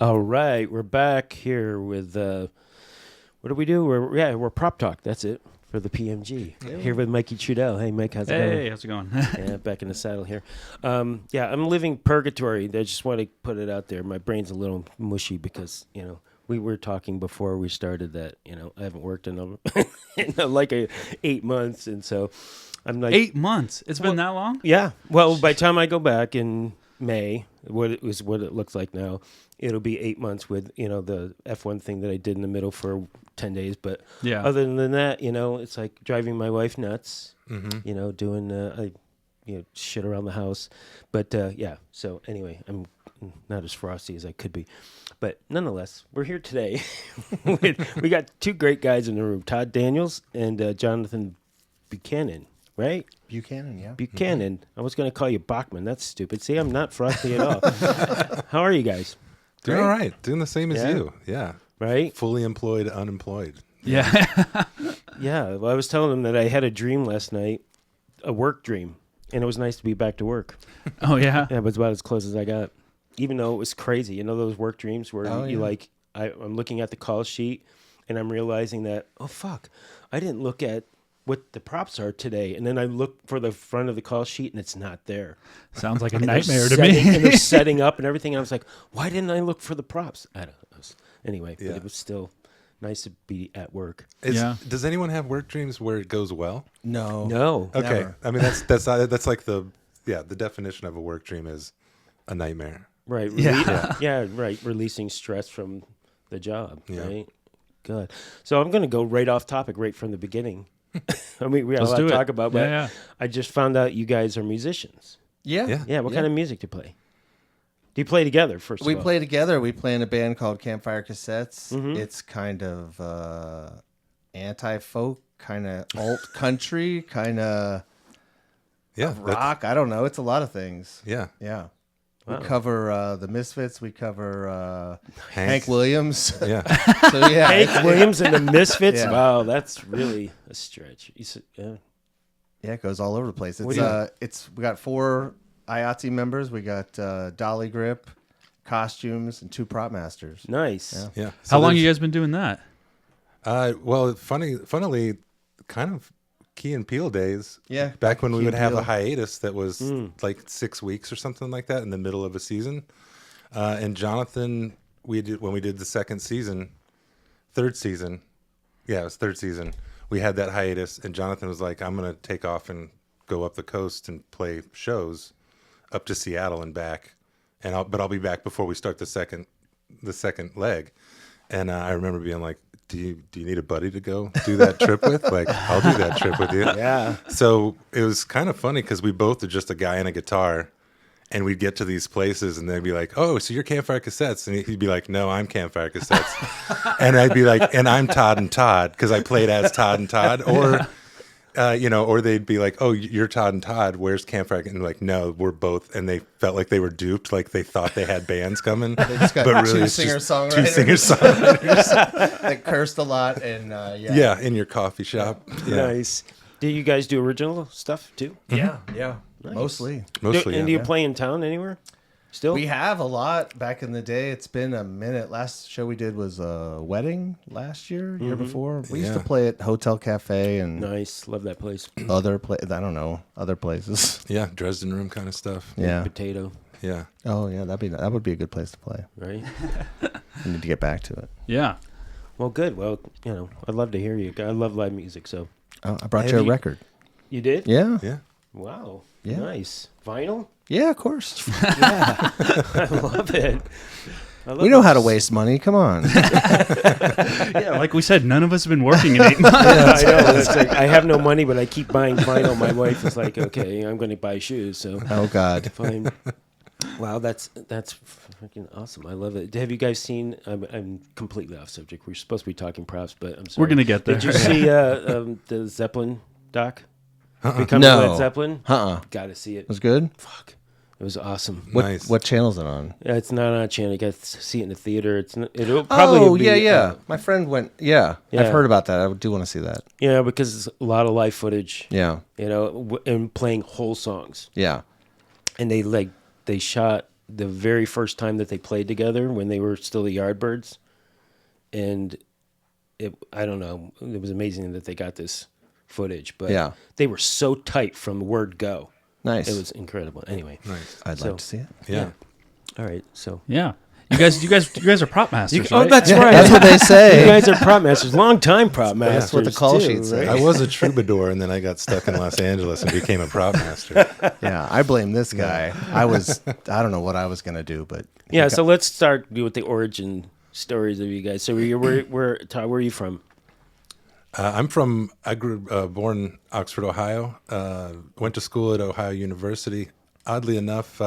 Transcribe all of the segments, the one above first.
All right, we're back here with what do we do? We're Prop Talk. That's it for the PMG. Here with Mikey Trudel. Hey, Mike, how's it going? Hey, how's it going? Yeah, back in the saddle here. I'm living purgatory. I just want to put it out there. My brain's a little mushy because we were talking before we started that I haven't worked in like 8 months, and so I'm like 8 months. It's been that long? Yeah. Well, by the time I go back in May, what it looks like now, it'll be 8 months with the F1 thing that I did in the middle for 10 days. But yeah, other than that, it's like driving my wife nuts. Mm-hmm. Doing shit around the house. But yeah. So anyway, I'm not as frosty as I could be, but nonetheless, we're here today. We got two great guys in the room: Todd Daniels and Jonathan Buchanan. Right? Buchanan, yeah. Buchanan. I was going to call you Bachman. That's stupid. See, I'm not frosty at all. How are you guys? Doing all right. Doing the same as you. Yeah. Right? Fully employed, unemployed. Yeah. Yeah. Well, I was telling them that I had a dream last night, a work dream, and it was nice to be back to work. Oh, yeah? Yeah, but it's about as close as I got. Even though it was crazy. You know those work dreams where I'm looking at the call sheet, and I'm realizing that, oh, fuck, I didn't look at what the props are today, and then I look for the front of the call sheet and it's not there. Sounds like a and nightmare to me. And they're setting up and everything. I was like, why didn't I look for the props? I don't know. Anyway, but it was still nice to be at work. Does anyone have work dreams where it goes well? No. Okay. Never. I mean that's like the definition of a work dream is a nightmare. Right. Yeah. Right. Releasing stress from the job. Yeah. Right. Good. So I'm going to go right off topic, right from the beginning. I mean, we got a lot to talk about, but I just found out you guys are musicians. Yeah. Yeah. What kind of music do you play? Do you play together first? We of all? play together. We play in a band called Campfire Cassettes. Mhm. It's kind of anti-folk, kind of alt country, kind of rock. I don't know. It's a lot of things. Yeah. Yeah. Wow. We cover the Misfits. We cover Hank Williams. Yeah. So yeah, Hank Williams and the Misfits. Yeah. Wow, that's really a stretch. Yeah. Yeah, it goes all over the place. What do It's we got 4 IATSE members. We got dolly grip, costumes, and 2 prop masters. Nice. Yeah. How long you guys been doing that? Well, funnily, kind of Key and Peele days. Yeah. Back when we Key would and have Peele. a hiatus that was like 6 weeks or something like that in the middle of a season. And Jonathan, when we did the third season. Yeah, it was third season. We had that hiatus, and Jonathan was like, I'm going to take off and go up the coast and play shows up to Seattle and back. But I'll be back before we start the second leg. And I remember being like, do you need a buddy to go do that trip with? Like, I'll do that trip with you. Yeah. So it was kind of funny because we both are just a guy and a guitar, and we'd get to these places and they'd be like, oh, so you're Campfire Cassettes. And he'd be like, no, I'm Campfire Cassettes. And I'd be like, and I'm Todd and Todd, because I played as Todd and Todd. Or, or they'd be like, oh, you're Todd and Todd. Where's Campfire? And like, no, we're both. And they felt like they were duped, like they thought they had bands coming. They just got but really, two it's just singer-songwriters. two singer-songwriters. That cursed a lot and Yeah, in your coffee shop. Yeah. Nice. Do you guys do original stuff too? Yeah. Nice. Mostly. And do you play in town anywhere? Still? We have a lot back in the day. It's been a minute. Last show we did was a wedding last year before. We used to play at Hotel Cafe and Nice. Love that place. other places. Yeah, Dresden Room kind of stuff. Yeah. Potato. Yeah. Oh yeah, that would be a good place to play. Right? We need to get back to it. Yeah. Well, good. Well, I'd love to hear you. I love live music, so. I brought you a record. You did? Yeah. Yeah. Wow. Yeah. Nice. Vinyl? Yeah, of course. Yeah. I love it. We know how to waste money. Come on. Yeah, like we said, none of us have been working in 8 months. I know. It's like, I have no money, but I keep buying vinyl. My wife is like, okay, I'm going to buy shoes. So Oh God. fine. Wow, that's freaking awesome. I love it. Have you guys seen? I'm completely off subject. We're supposed to be talking props, but I'm sorry. We're gonna get there. Did you see the Zeppelin doc? Becoming No. Led Zeppelin. Got to see it. It was good. Fuck. It was awesome. Nice. What channel is it on? Yeah, it's not on a channel. You got to see it in the theater. It'll probably be, yeah. My friend went. Yeah, Yeah. I've heard about that. I do want to see that. Yeah, because it's a lot of live footage. Yeah. And playing whole songs. Yeah. And they shot the very first time that they played together when they were still the Yardbirds, and I don't know, it was amazing that they got this footage, but they were so tight from word go. Nice. It was incredible. Anyway, Nice. I'd like to see it. Yeah. All right, so Yeah. You guys are prop masters, right? oh, that's right. That's what they say. You guys are prop masters, long time prop masters. That's what the call too, sheet says. I was a troubadour, and then I got stuck in Los Angeles and became a prop master. Yeah, I blame this guy. I don't know what I was going to do, but... Yeah, so let's start with the origin stories of you guys. So Todd, where are you from? I grew born in Oxford, Ohio. Went to school at Ohio University. Oddly enough,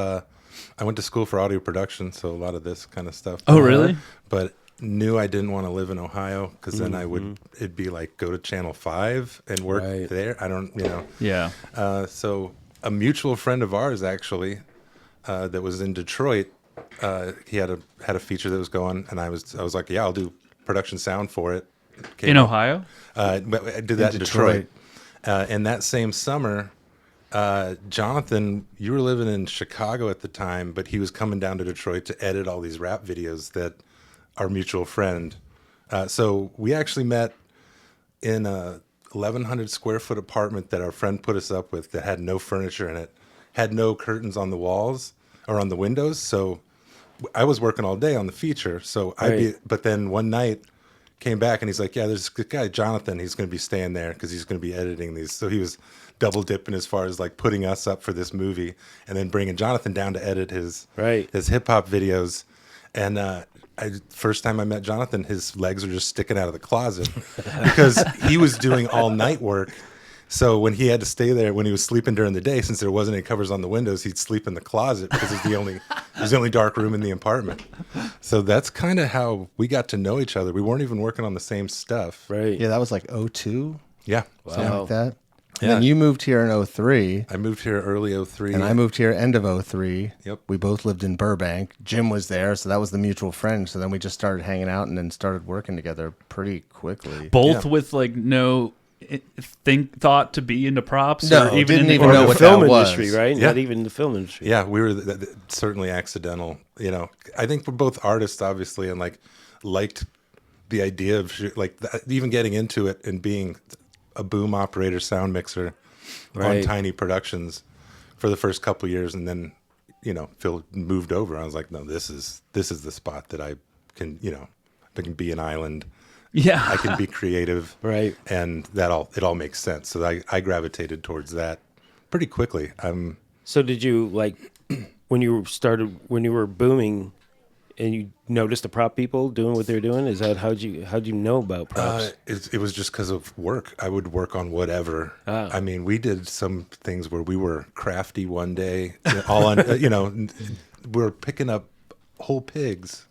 I went to school for audio production, so a lot of this kind of stuff. Oh, really? But knew I didn't want to live in Ohio because then it'd be like go to Channel 5 and work there. I don't, Yeah. So a mutual friend of ours actually that was in Detroit, he had a feature that was going, and I was like, yeah, I'll do production sound for it. In Ohio? But I did that in Detroit. And that same summer, Jonathan, you were living in Chicago at the time, but he was coming down to Detroit to edit all these rap videos that our mutual friend. So we actually met in a 1,100 square foot apartment that our friend put us up with that had no furniture in it, had no curtains on the walls or on the windows. So I was working all day on the feature. So but then one night came back and he's like, yeah, there's this guy, Jonathan, he's going to be staying there because he's going to be editing these. So he was double dipping as far as like putting us up for this movie and then bringing Jonathan down to edit his hip hop videos. And first time I met Jonathan, his legs were just sticking out of the closet because he was doing all night work. So when he had to stay there, when he was sleeping during the day, since there wasn't any covers on the windows, he'd sleep in the closet because it was the only dark room in the apartment. So that's kind of how we got to know each other. We weren't even working on the same stuff. Right. Yeah, that was like 02. Yeah. Something like that. Yeah. And then you moved here in 03. I moved here early 03. And I moved here end of 03. Yep. We both lived in Burbank. Jim was there, so that was the mutual friend. So then we just started hanging out and then started working together pretty quickly. Both with like no thought to be into props? No, or even didn't in the, even Or know the what film that was. industry, right? Yeah. Not even the film industry. Yeah, we were certainly accidental. I think we're both artists, obviously, and like liked the idea of even getting into it and being a boom operator, sound mixer on tiny productions for the first couple of years, and then Phil moved over. I was like, no, this is the spot that I can I can be an island. Yeah. I can be creative, Right. and it all makes sense. So I gravitated towards that pretty quickly. So did you when you were booming, and you noticed the prop people doing what they're doing? Is that how'd you know about props? It was just because of work. I would work on whatever. I mean, we did some things where we were crafty one day, all on we were picking up whole pigs.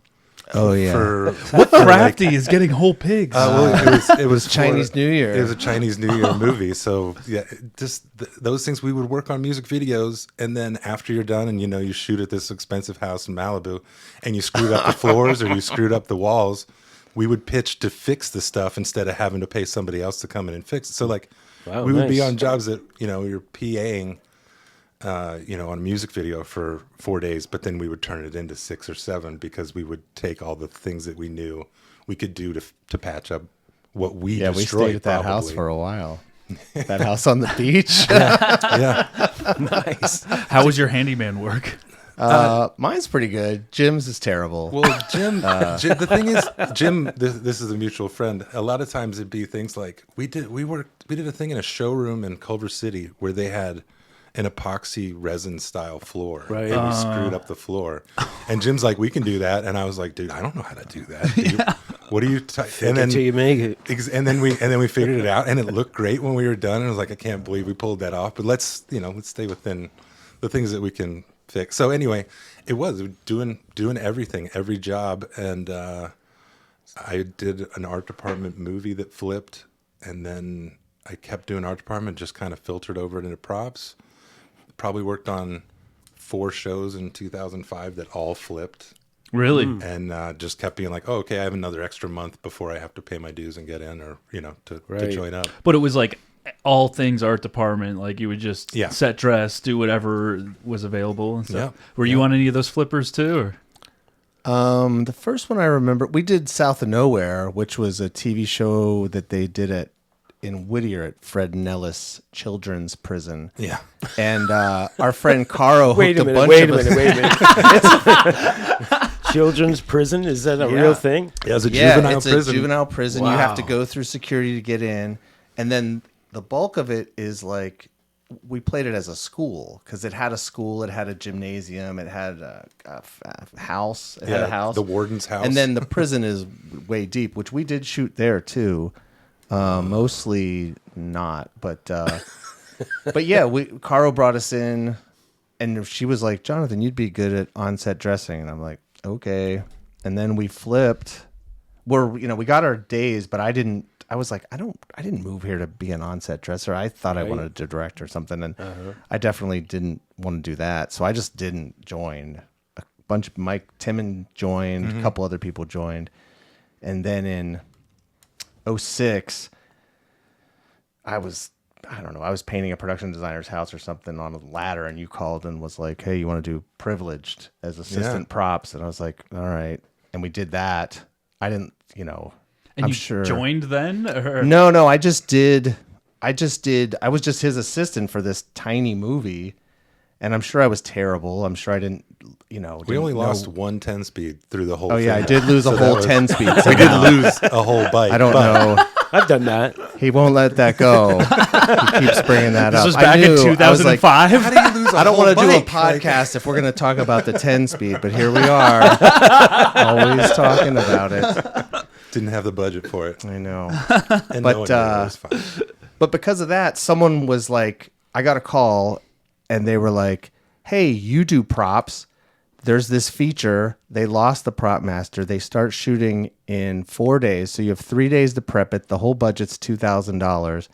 Oh, yeah. What crafty is getting whole pigs? It was Chinese New Year. It was a Chinese New Year movie. So yeah, just those things. We would work on music videos, and then after you're done, and you shoot at this expensive house in Malibu, and you screwed up the floors or you screwed up the walls, we would pitch to fix the stuff instead of having to pay somebody else to come in and fix it. So we would be on jobs that you're PAing. On a music video for 4 days, but then we would turn it into 6 or 7 because we would take all the things that we knew we could do to patch up what we destroyed. We stayed at that house for a while. That house on the beach. Yeah. Nice. How was your handyman work? Mine's pretty good. Jim's is terrible. Well, Jim, the thing is, Jim, this is a mutual friend. A lot of times it'd be things like we did a thing in a showroom in Culver City where they had an epoxy resin style floor. Right. And we screwed up the floor. And Jim's like, we can do that. And I was like, dude, I don't know how to do that. What are you and then until you make it. And then we figured it out, and it looked great when we were done. And I was like, I can't believe we pulled that off. But let's stay within the things that we can fix. So anyway, it was doing everything, every job. And I did an art department movie that flipped, and then I kept doing art department, just kind of filtered over it into props. Probably worked on 4 shows in 2005 that all flipped. Really? And just kept being like, oh, okay, I have another extra month before I have to pay my dues and get in, or to join up. But it was like all things art department. Like you would just Yeah. set dress, do whatever was available and stuff. Yeah. Were you on any of those flippers too? Or? The first one I remember, we did South of Nowhere, which was a TV show that they did in Whittier at Fred Nellis Children's Prison. Yeah. And our friend Caro Wait hooked a a minute. bunch Wait of a us. minute. Children's prison, is that a real thing? Yeah, it's a Yeah, juvenile it's prison. a juvenile prison. You have to Wow. go through security to get in, and then the bulk of it is like we played it as a school because it had a school, it had a gymnasium, it had a house, it had a house, the warden's house. and then the prison is way deep, which we did shoot there too. Mostly not, but yeah, Caro brought us in, and she was like, "Jonathan, you'd be good at on-set dressing," and I'm like, "Okay." And then we flipped. We got our days, but I didn't. I was like, I didn't move here to be an on-set dresser. I thought I wanted to direct or something, and I definitely didn't want to do that. So I just didn't join. A bunch of Mike Timmon joined, a couple other people joined, and then in 2006, I was painting a production designer's house or something on a ladder, and you called and was like, "Hey, you want to do Privileged as assistant props?" And I was like, "All right." And we did that. I didn't, And I'm you sure. joined then? Or? No, I just did. I was just his assistant for this tiny movie, and I'm sure I was terrible. I'm sure I didn't, we only lost one 10-speed through the whole Oh thing. yeah, I did lose a whole 10-speed. We did lose a whole bike. I don't know. I've done that. He won't let that go. He keeps bringing that This up. was back in I was like, 2005. How do you lose a I don't whole want to do a bike? podcast if we're going to talk about the 10-speed, but here we are, always talking about it. Didn't have the budget for it. I know. And But, no one knew it was fine. But because of that, someone was like, I got a call, and they were like, "Hey, you do props. There's this feature. They lost the prop master. They start shooting in 4 days. So you have 3 days to prep it. The whole budget's $2,000.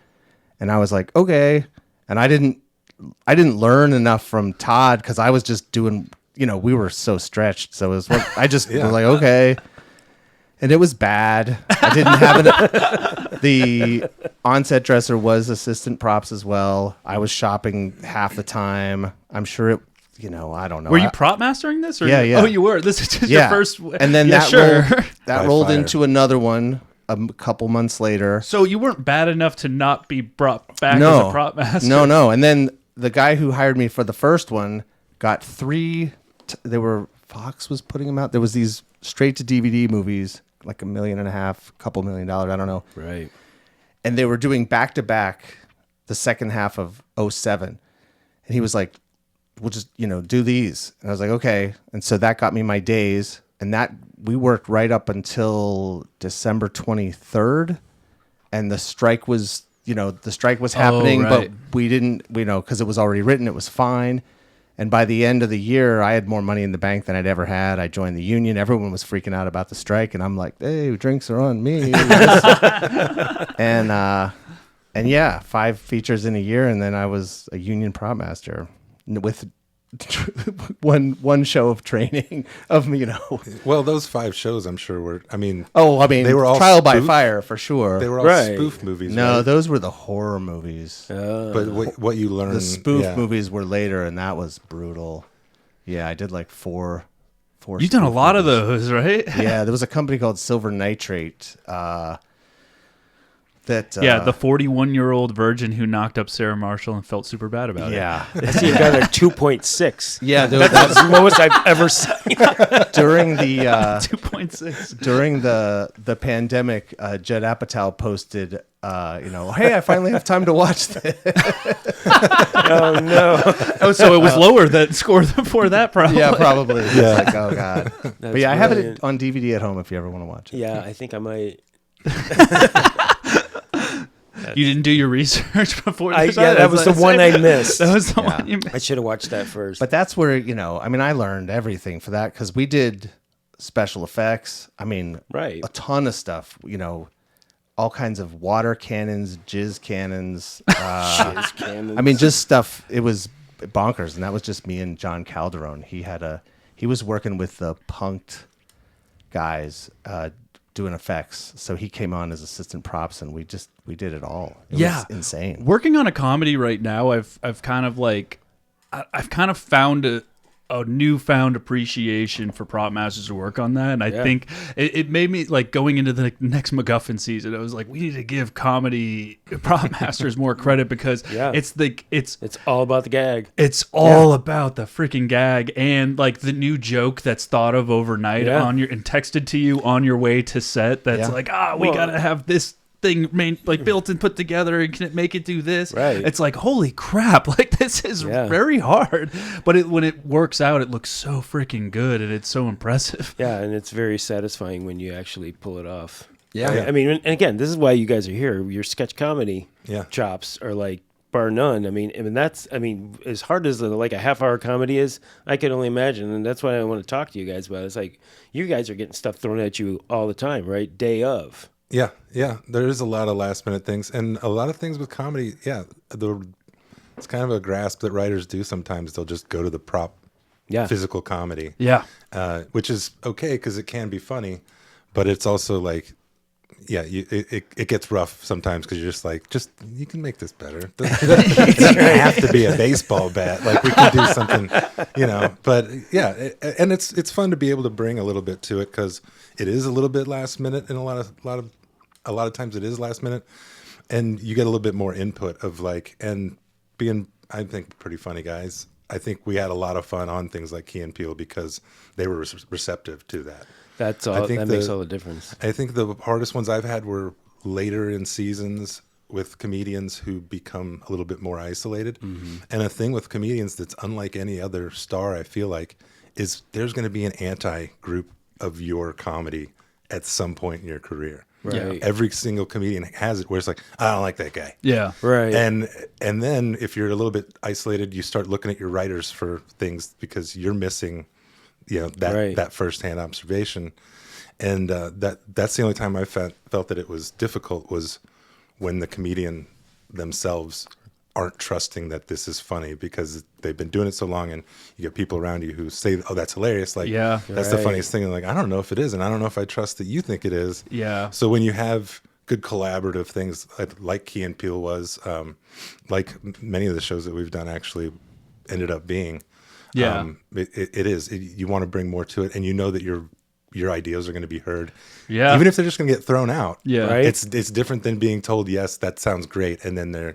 And I was like, okay. And I didn't learn enough from Todd because I was just doing, we were so stretched. So it was I just was like, okay. And it was bad. I didn't have the on-set dresser was assistant props as well. I was shopping half the time. I'm sure it, I don't know. Were you prop mastering this? Or Yeah, yeah. Oh, you were. This is just your first. And then yeah, that By rolled fire. into another one a couple months later. So you weren't bad enough to not be brought back as a prop master. No. And then the guy who hired me for the first one got Fox was putting them out. There was these straight to DVD movies, like $1.5 million, couple $1 million, I don't know. Right. And they were doing back to back the second half of 2007. And he was like, "We'll just, do these." And I was like, okay. And so that got me my days. And that we worked right up until December 23rd. And the strike was happening, right. but we didn't, because it was already written, it was fine. And by the end of the year, I had more money in the bank than I'd ever had. I joined the union. Everyone was freaking out about the strike. And I'm like, hey, drinks are on me. And yeah, 5 features in a year. And then I was a union prop master with one show of training of Well, those 5 shows, I'm sure were. they They were all Trial by spoof? Fire for sure. They were all Right. spoof movies. No, right? those were the horror movies. But what you learn, The spoof yeah. movies were later, and that was brutal. Yeah, I did like four. You've done a spoof lot of movies. those, right? Yeah, there was a company called Silver Nitrate. The 41-year-old virgin who knocked up Sarah Marshall and felt super bad about it. Yeah, I see you got a 2.6. yeah. That's the lowest I've ever seen. During the 2.6. during the pandemic, Judd Apatow posted, "Hey, I finally have time to watch this." Oh, no. Oh, so it was lower that score before that, probably. Yeah, probably. Yeah. It's like, oh god. But yeah, I have brilliant. it on DVD at home if you ever want to watch it. Yeah, I think I might. You didn't do your research before this? That was the one I missed. That was the Yeah. one you missed. I should have watched that first. But that's where, I learned everything for that because we did special effects. Right. A ton of stuff, all kinds of water cannons, jizz cannons. Shiz cannons. Just stuff. It was bonkers. And that was just me and John Calderon. He was working with the punked guys, doing effects. So he came on as assistant props, and we did it all. It Yeah. was insane. Working on a comedy right now, I've kind of like I've kind of found a newfound appreciation for prop masters to work on that, and I think it made me like going into the next MacGuffin season. I was like, we need to give comedy prop masters more credit because it's all about the gag. It's all about the freaking gag and like the new joke that's thought of overnight on your and texted to you on your way to set. That's like, we gotta have this thing built and put together, and can it make it do this? Right. It's like, holy crap, like this is very hard, but when it works out, it looks so freaking good, and it's so impressive. Yeah, and it's very satisfying when you actually pull it off. Yeah. I mean, and again, this is why you guys are here. Your sketch comedy chops are like bar none. I mean, as hard as like a half-hour comedy is, I can only imagine, and that's why I want to talk to you guys about it. It's like you guys are getting stuff thrown at you all the time, right? Day of. Yeah. There is a lot of last minute things, and a lot of things with comedy. Yeah, it's kind of a grasp that writers do sometimes. They'll just go to the prop, physical comedy. Yeah, which is okay because it can be funny, but it's also like, it gets rough sometimes because you're just like, you can make this better. It doesn't have to be a baseball bat. Like we can do something, But and it's fun to be able to bring a little bit to it because it is a little bit last minute, and a lot of times it is last minute, and you get a little bit more input of like, and being, I think, pretty funny guys. I think we had a lot of fun on things like Key and Peele because they were receptive to that. That's all. That makes all the difference. I think the hardest ones I've had were later in seasons with comedians who become a little bit more isolated. Mm-hmm. And a thing with comedians that's unlike any other star, I feel like, is there's going to be an anti-group of your comedy at some point in your career. Right. Yeah. Every single comedian has it where it's like, I don't like that guy. Yeah. Right. And then if you're a little bit isolated, you start looking at your writers for things because you're missing, that firsthand observation. And that's the only time I felt that it was difficult was when the comedian themselves aren't trusting that this is funny because they've been doing it so long, and you get people around you who say, oh, that's hilarious. Like, that's the funniest thing. And like, I don't know if it is, and I don't know if I trust that you think it is. Yeah. So when you have good collaborative things like Key and Peele was, like many of the shows that we've done actually ended up being, it is. You want to bring more to it, and you know that your ideas are going to be heard. Yeah. Even if they're just going to get thrown out. Yeah. Right? It's different than being told, yes, that sounds great, and then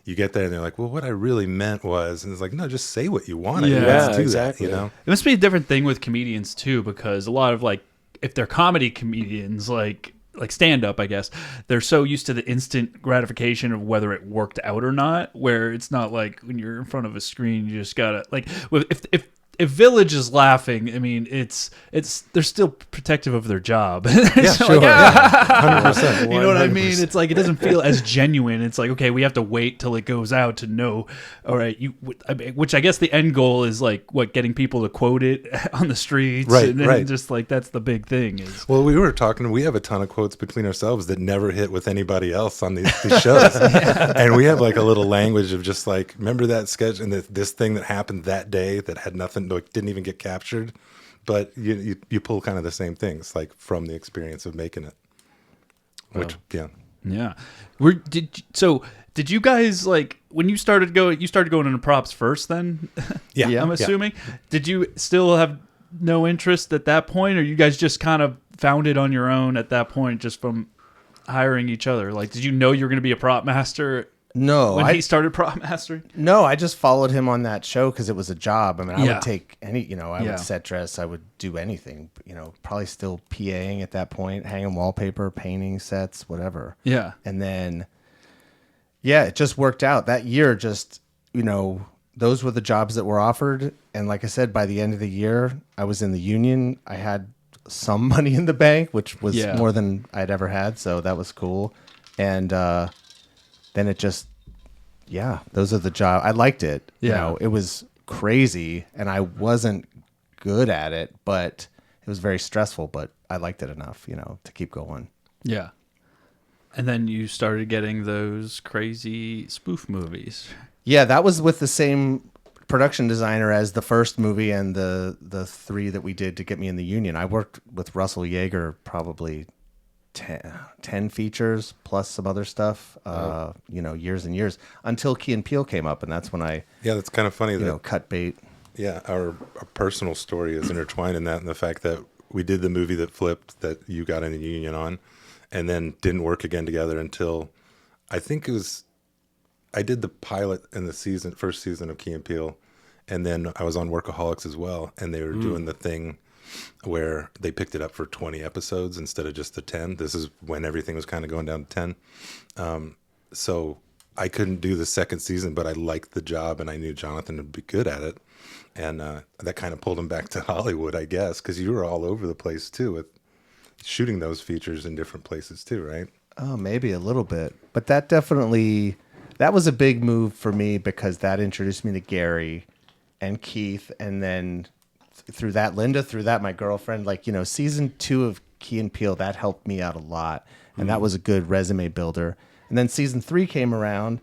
you get there and they're like, well, what I really meant was, and it's like, no, just say what you want. Let's do exactly. That, It must be a different thing with comedians too, because a lot of like, if they're comedy comedians, like stand-up, I guess, they're so used to the instant gratification of whether it worked out or not, where it's not like when you're in front of a screen, you just gotta, like, if Village is laughing, I mean, it's they're still protective of their job. Yeah, sure. Like, 100%. You know what I mean? It's like it doesn't feel as genuine. It's like, okay, we have to wait till it goes out to know. All right, which I guess the end goal is like getting people to quote it on the streets, right? And just like that's the big thing. Is well, we were talking. We have a ton of quotes between ourselves that never hit with anybody else on these shows, and we have like a little language of just like, remember that sketch and this thing that happened that day that had nothing. Like didn't even get captured, but you pull kind of the same things like from the experience of making it. Which did you guys like when you started going into props first then? Yeah. I'm assuming. Yeah. Did you still have no interest at that point, or you guys just kind of found it on your own at that point just from hiring each other? Like, did you know you were going to be a prop master? No, when he started prop mastering? No, I just followed him on that show because it was a job. I mean, I would take any, I would set dress, I would do anything, probably still PAing at that point, hanging wallpaper, painting sets, whatever. Yeah. And then, it just worked out. That year just, those were the jobs that were offered. And like I said, by the end of the year, I was in the union. I had some money in the bank, which was more than I'd ever had. So that was cool. And, then it just, those are the jobs. I liked it. Yeah. It was crazy and I wasn't good at it, but it was very stressful, but I liked it enough, to keep going. Yeah. And then you started getting those crazy spoof movies. Yeah, that was with the same production designer as the first movie and the three that we did to get me in the union. I worked with Russell Yeager probably 10 features plus some other stuff, years and years until Key and Peele came up. And that's when I, Yeah, that's kind of funny that cut bait. yeah, our personal story is intertwined in that, and the fact that we did the movie that flipped that you got in the union on, and then didn't work again together until I think it was I did the pilot in the first season of Key and Peele, and then I was on Workaholics as well, and they were doing the thing where they picked it up for 20 episodes instead of just the 10. This is when everything was kind of going down to 10. So I couldn't do the second season, but I liked the job, and I knew Jonathan would be good at it. And that kind of pulled him back to Hollywood, I guess, because you were all over the place, too, with shooting those features in different places, too, right? Oh, maybe a little bit. But that was a big move for me because that introduced me to Gary and Keith. And then through that, Linda, through that, my girlfriend, season 2 of Key and Peele, that helped me out a lot. And that was a good resume builder. And then season 3 came around.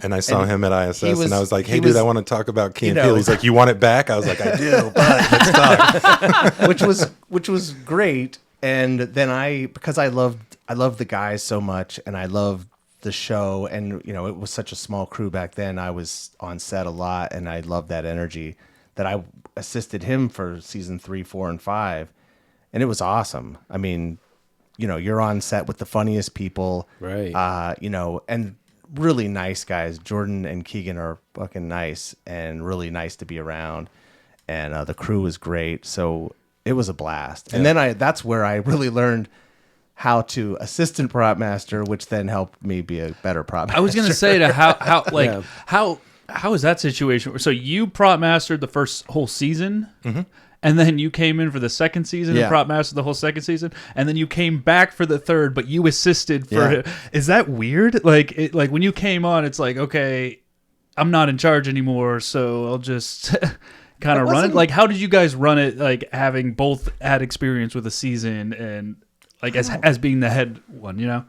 And I saw him at ISS, and I was like, hey, dude, I want to talk about Key and Peele. He's like, you want it back? I was like, I do, but let's talk. which was great. And then because I loved the guys so much, and I loved the show, and it was such a small crew back then. I was on set a lot, and I loved that energy. That I assisted him for season 3, 4, and 5, and it was awesome. I mean, you're on set with the funniest people, right? And really nice guys. Jordan and Keegan are fucking nice and really nice to be around, and the crew was great. So it was a blast. And then that's where I really learned how to assistant prop master, which then helped me be a better prop master. I was gonna say how is that situation? So you prop mastered the first whole season, and then you came in for the second season and prop mastered the whole second season, and then you came back for the third, but you assisted for. Is that weird? Like when you came on, it's like, okay, I'm not in charge anymore, so I'll just kind of run it. Like, how did you guys run it? Like having both had experience with a season and like as being the head one,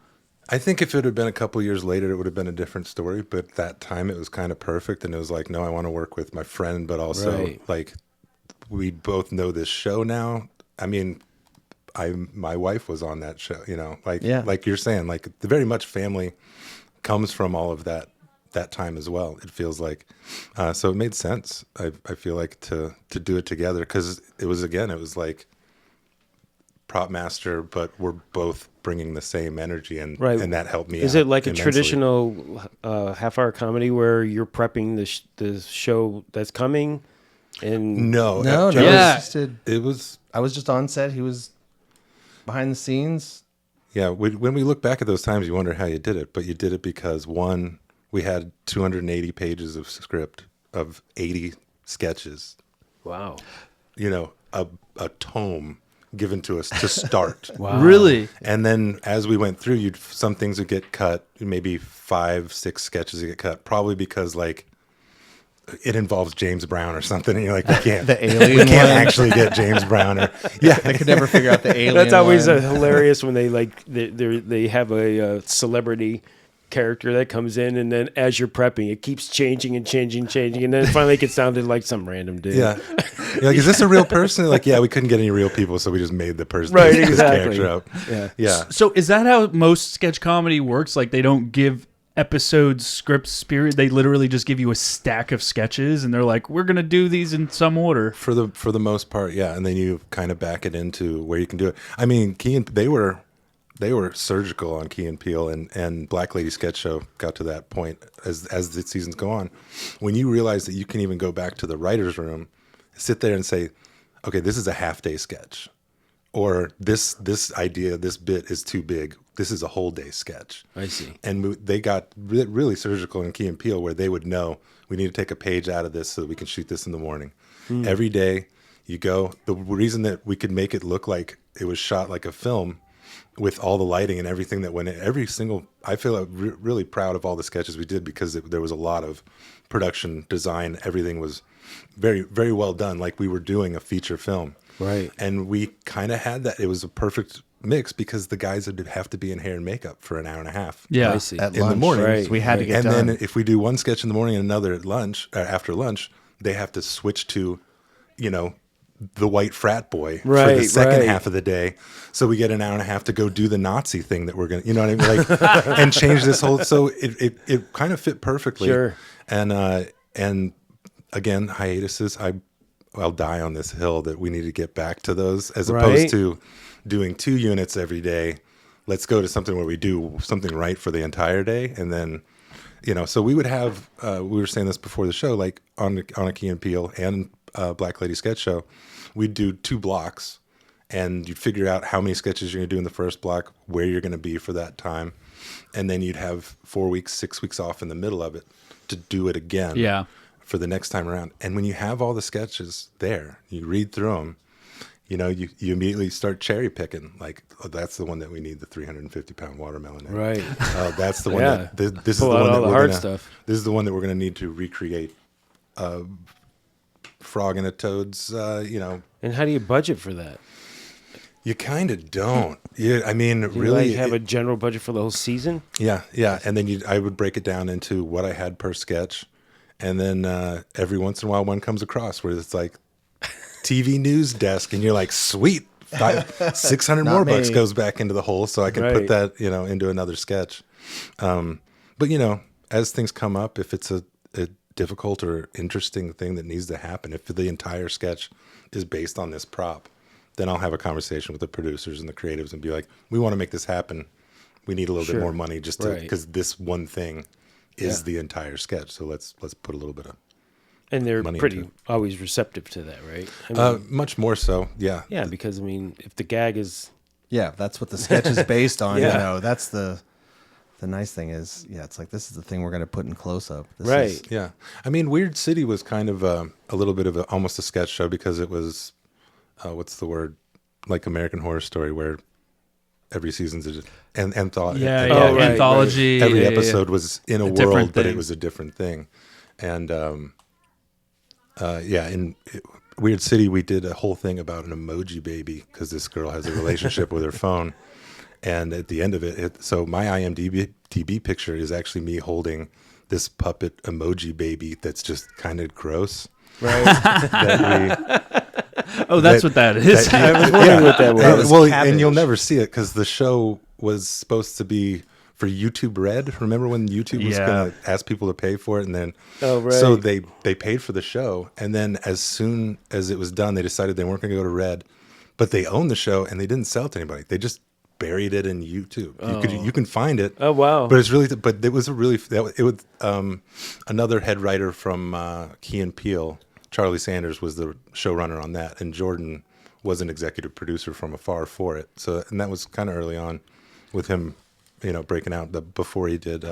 I think if it had been a couple years later, it would have been a different story. But at that time, it was kind of perfect. And it was like, no, I want to work with my friend, but also like we both know this show now. I mean, my wife was on that show, like you're saying, like the very much family comes from all of that time as well. It feels like, so it made sense. I feel like to do it together because it was like prop master, but we're both bringing the same energy, and that helped me. Is out it like immensely. a traditional half-hour comedy where you're prepping the show that's coming? And No. It was. I was just on set. He was behind the scenes. Yeah, when we look back at those times, you wonder how you did it, but you did it because one, we had 280 pages of script of 80 sketches. wow, a tome given to us to start. wow, Really? And then as we went through, some things would get cut, maybe 5-6 sketches would get cut, probably because like it involves James Brown or something, and you're like, we can't, The alien we can't one. actually get James Brown, or I could never figure out the alien. That's always one. hilarious when they have a celebrity character that comes in, and then as you're prepping, it keeps changing, and then finally it gets down to like some random dude. Yeah. You're like, is this a real person? Like, yeah, we couldn't get any real people, so we just made the person, Right, this exactly. character up. Yeah. So is that how most sketch comedy works? Like they don't give episodes scripts period. They literally just give you a stack of sketches, and they're like, we're gonna do these in some order. For the most part, yeah. And then you kind of back it into where you can do it. I mean, they were surgical on Key and Peele, and Black Lady Sketch Show got to that point as the seasons go on, when you realize that you can even go back to the writer's room, sit there and say, okay, this is a half-day sketch, or this idea, this bit is too big. This is a whole day sketch. I see. And they got really surgical in Key and Peele, where they would know we need to take a page out of this so that we can shoot this in the morning. Every day you go. The reason that we could make it look like it was shot like a film, with all the lighting and everything that went in, I feel really proud of all the sketches we did, because there was a lot of production design. Everything was very, very well done, like we were doing a feature film. Right. And we kind of had that. It was a perfect mix, because the guys would have to be in hair and makeup for an hour and a half. Yeah. I see. At in lunch, the morning. Right, so we had to get And done. then if we do one sketch in the morning and another at lunch, after lunch, they have to switch to, the white frat boy for the Right, second right. half of the day. So we get an hour and a half to go do the Nazi thing that we're going to, you know what I mean? Like, and change this whole, so it kind of fit perfectly. Sure. And again, hiatuses, I'll die on this hill that we need to get back to those as Right. opposed to doing 2 units every day. Let's go to something where we do something right for the entire day. And then, you know, so we would have, we were saying this before the show, like on a Key and Peele and Black Lady Sketch Show, we'd do 2 blocks and you'd figure out how many sketches you're going to do in the first block, where you're going to be for that time. And then you'd have 4 weeks, 6 weeks off in the middle of it to do it again. Yeah. For the next time around. And when you have all the sketches there, you read through them, you know, you immediately start cherry picking. Like, oh, that's the one that we need the 350-pound watermelon in. Right. That's the one Yeah. that this is the Pull out one all that the we're hard gonna, stuff. This is the one that we're going to need to recreate. Frog and a Toad's, you know. And how do you budget for that? You kind of don't. Yeah, I mean, Do you really like have a general budget for the whole season? Yeah. And then I would break it down into what I had per sketch. And then every once in a while, one comes across where it's like TV news desk, and you're like, sweet, 600 more bucks me. goes back into the hole, so I can Right. put that, you know, into another sketch. But you know, as things come up, if it's a difficult or interesting thing that needs to happen, if the entire sketch is based on this prop, then I'll have a conversation with the producers and the creatives and be like, we want to make this happen. We need a little Sure. bit more money just to, Right. because this one thing is Yeah. the entire sketch. So let's put a little bit of And they're Money pretty into it. always receptive to that, right? I mean, much more so. Yeah. yeah, because I mean, if the gag is Yeah, that's what the sketch is based on. Yeah. You know, that's the nice thing is, yeah, it's like this is the thing we're going to put in close up. right, Yeah. I mean, Weird City was kind of a little bit of almost a sketch show because it was, what's the word? Like American Horror Story, where every season's an anthology. Yeah, Oh, yeah. right, Anthology. Every yeah, yeah. episode was in a different world, but thing. it was a different thing. And yeah, in Weird City, we did a whole thing about an emoji baby because this girl has a relationship with her phone. And at the end of it, so my IMDb picture is actually me holding this puppet emoji baby that's just kind of gross. right. Oh, that's that- what that is. that- I was wondering what that And, was. well, and cabbage. you'll never see it because the show was supposed to be for YouTube Red. Remember when YouTube was Yeah. going to ask people to pay for it, and then Oh, right. so they paid for the show, and then as soon as it was done, they decided they weren't going to go to Red, but they owned the show and they didn't sell it to anybody. They just buried it in YouTube. You can find it. Oh, wow. But it's really, but it was a really it was another head writer from Key and Peele. Charlie Sanders was the showrunner on that, and Jordan was an executive producer from afar for it. So, and that was kind of early on with him, you know, breaking out before he did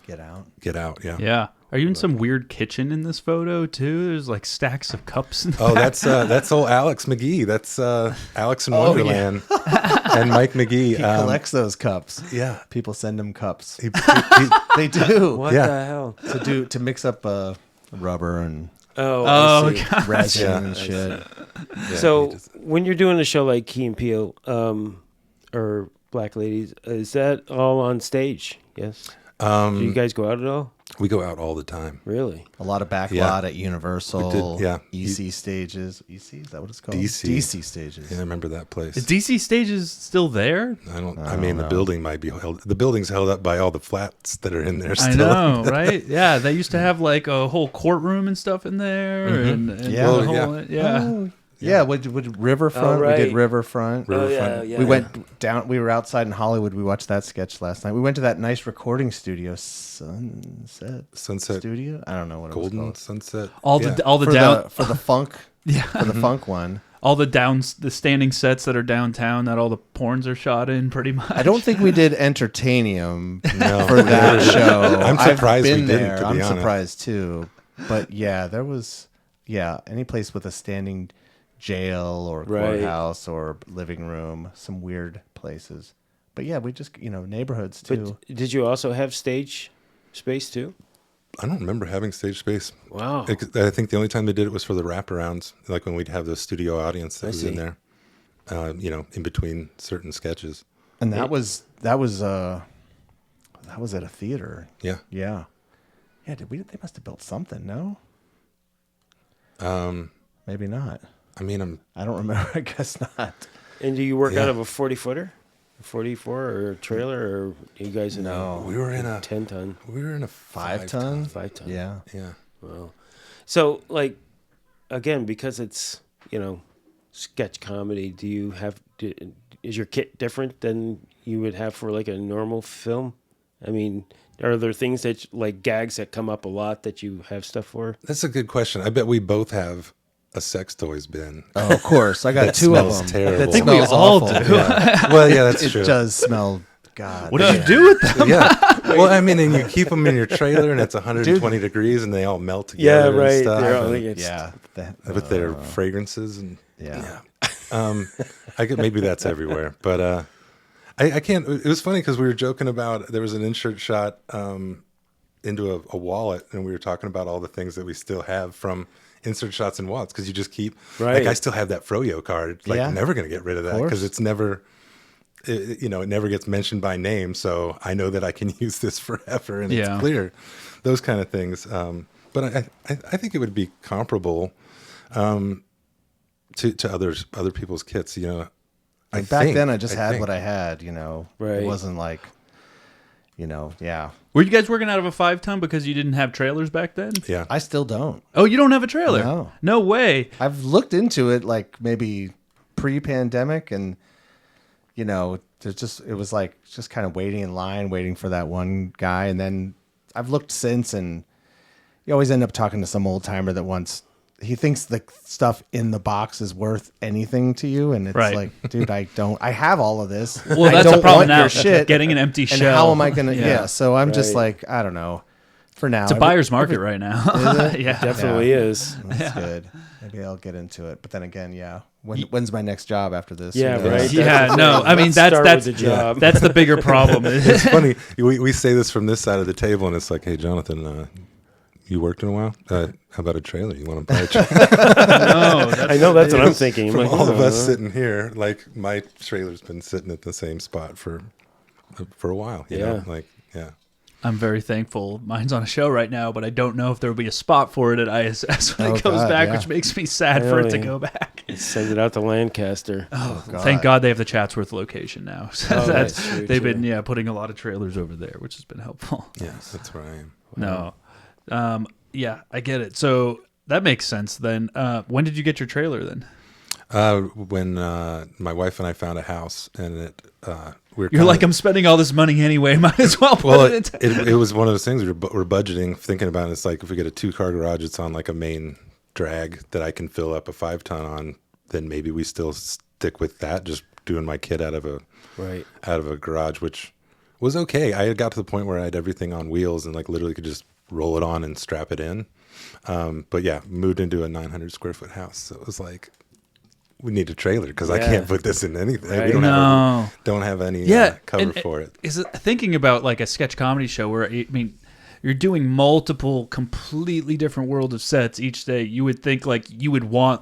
Get out. Get Out. Yeah. Yeah. Are you in some weird kitchen in this photo too? There's like stacks of cups. In Oh, that's old Alex McGee. That's Alex in Wonderland and Mike McGee. He collects those cups. Yeah. People send him cups. He- They do What Yeah. the hell? to mix up rubber and Oh, Oh, I see. God. resin Yeah. and shit. yeah, So he just- when you're doing a show like Key and Peele or Black Ladies, is that all on stage? Yes. Do you guys go out at all? we go out all the time. Really? A lot of backlot Yeah. at Universal. We did, yeah. EC stages. EC, is that what it's called? DC. DC stages. Yeah, I remember that place. Is DC Stages still there? I mean, the building might be held. The building's held up by all the flats that are in there still. I know, right? Yeah, they used to have like a whole courtroom and stuff in there, and Yeah. the Well, whole, yeah. Oh, yeah, with Riverfront. Oh, right. We did Riverfront. Oh, yeah, Riverfront. yeah. We went down. We were outside in Hollywood. We watched that sketch last night. We went to that nice recording studio, Sunset Studio. I don't know what it was Golden called. Sunset. All yeah. the all the for down the for the funk. Yeah. For the funk one. all the standing sets that are downtown that all the porns are shot in, pretty much. I don't think we did Entertainium No. for that show. I'm surprised I've we been didn't, there. to be I'm honest. surprised too. But yeah, there was any place with a standing jail or Right. courthouse or living room, some weird places. But yeah, we just neighborhoods too. But did you also have stage space too? I don't remember having stage space. Wow. I think the only time they did it was for the wraparounds, like when we'd have the studio audience that I was in see. there, in between certain sketches. And that was at a theater. Yeah. Yeah. Yeah, they must have built something, no? Maybe not. I mean, I don't remember. I guess not. And do you work Yeah. out of a 40-footer? 44 or a trailer, or you guys in No. we were in a 10-ton? we were in a 5-ton? 5-ton. Yeah. Yeah. Wow. So, like, again, because it's, sketch comedy, is your kit different than you would have for, like, a normal film? I mean, are there things that, like, gags that come up a lot that you have stuff for? That's a good question. I bet we both have a sex toys bin. Oh, of course. I got That 2 of smells them. terrible. That I think we smells all awful. do. Yeah. Well, yeah, that's It true. does smell. God. What did you do with them? Yeah. Well, I mean, and you keep them in your trailer, and it's 120 degrees, and they all melt Yeah, together. right. And stuff, They're all- and- it's- with their fragrances and Yeah. I get maybe that's everywhere, but I can't. It was funny because we were joking about there was an insert shot into a wallet, and we were talking about all the things that we still have from insert shots and wallets because you just keep Right. like I still have that Froyo card. Like Yeah. never gonna get rid of that because it's never. It never gets mentioned by name, so I know that I can use this forever, and Yeah. it's clear. Those kind of things. But I think it would be comparable to other people's kits. Back then, I just had what I had. Right. It wasn't like, yeah. Were you guys working out of a 5-ton because you didn't have trailers back then? Yeah. I still don't. Oh, you don't have a trailer? No. No way. I've looked into it like maybe pre-pandemic, and it was like just kind of waiting in line, waiting for that one guy, and then I've looked since, and you always end up talking to some old timer that he thinks the stuff in the box is worth anything to you, and it's Right. like, dude, I have all of this. Well, I that's don't the problem want now. your shit. Getting an empty And shell. how am I gonna? Yeah. Yeah. So I'm just Right. like, I don't know. For now, It's a buyer's market right now. Yeah. Definitely is. That's good. Maybe I'll get into it. But then again, yeah. When's my next job after this? Yeah, Who knows? right. Yeah, no. I mean, Let's that's start with the job. that's the bigger problem. It's funny. We say this from this side of the table, and it's like, hey, Jonathan, you worked in a while? How about a trailer? You want to buy a trailer? No, that's I know that's what I'm thinking. I'm From like, all of "Oh, us sitting here, like my trailer's been sitting at the same spot for a while. You know? Yeah. Yeah. I'm very thankful. Mine's on a show right now, but I don't know if there will be a spot for it at ISS when it goes God, back, yeah. which makes me sad for it to Really? go back. Send it out to Lancaster. Oh, God. thank God they have the Chatsworth location now. So Oh, that's true, they've too. been putting a lot of trailers over there, which has been helpful. Yes, that's where I am. No, yeah, I get it. So that makes sense. Then, when did you get your trailer? Then When my wife and I found a house, and you're like, I'm spending all this money anyway. Might as well put well, it into. it was one of those things we're budgeting, thinking about it. It's like if we get a 2-car garage, it's on like a main drag that I can fill up a 5-ton on. Then maybe we still stick with that, just doing my kit out of a garage, which was okay. I had got to the point where I had everything on wheels and like literally could just roll it on and strap it in. But yeah, moved into a 900 square foot house, so it was like, we need a trailer because I Yeah. can't put this in anything. Right. We No. don't have any Yeah, cover and for it. Is it thinking about like a sketch comedy show where I mean, you're doing multiple completely different world of sets each day. You would think like you would want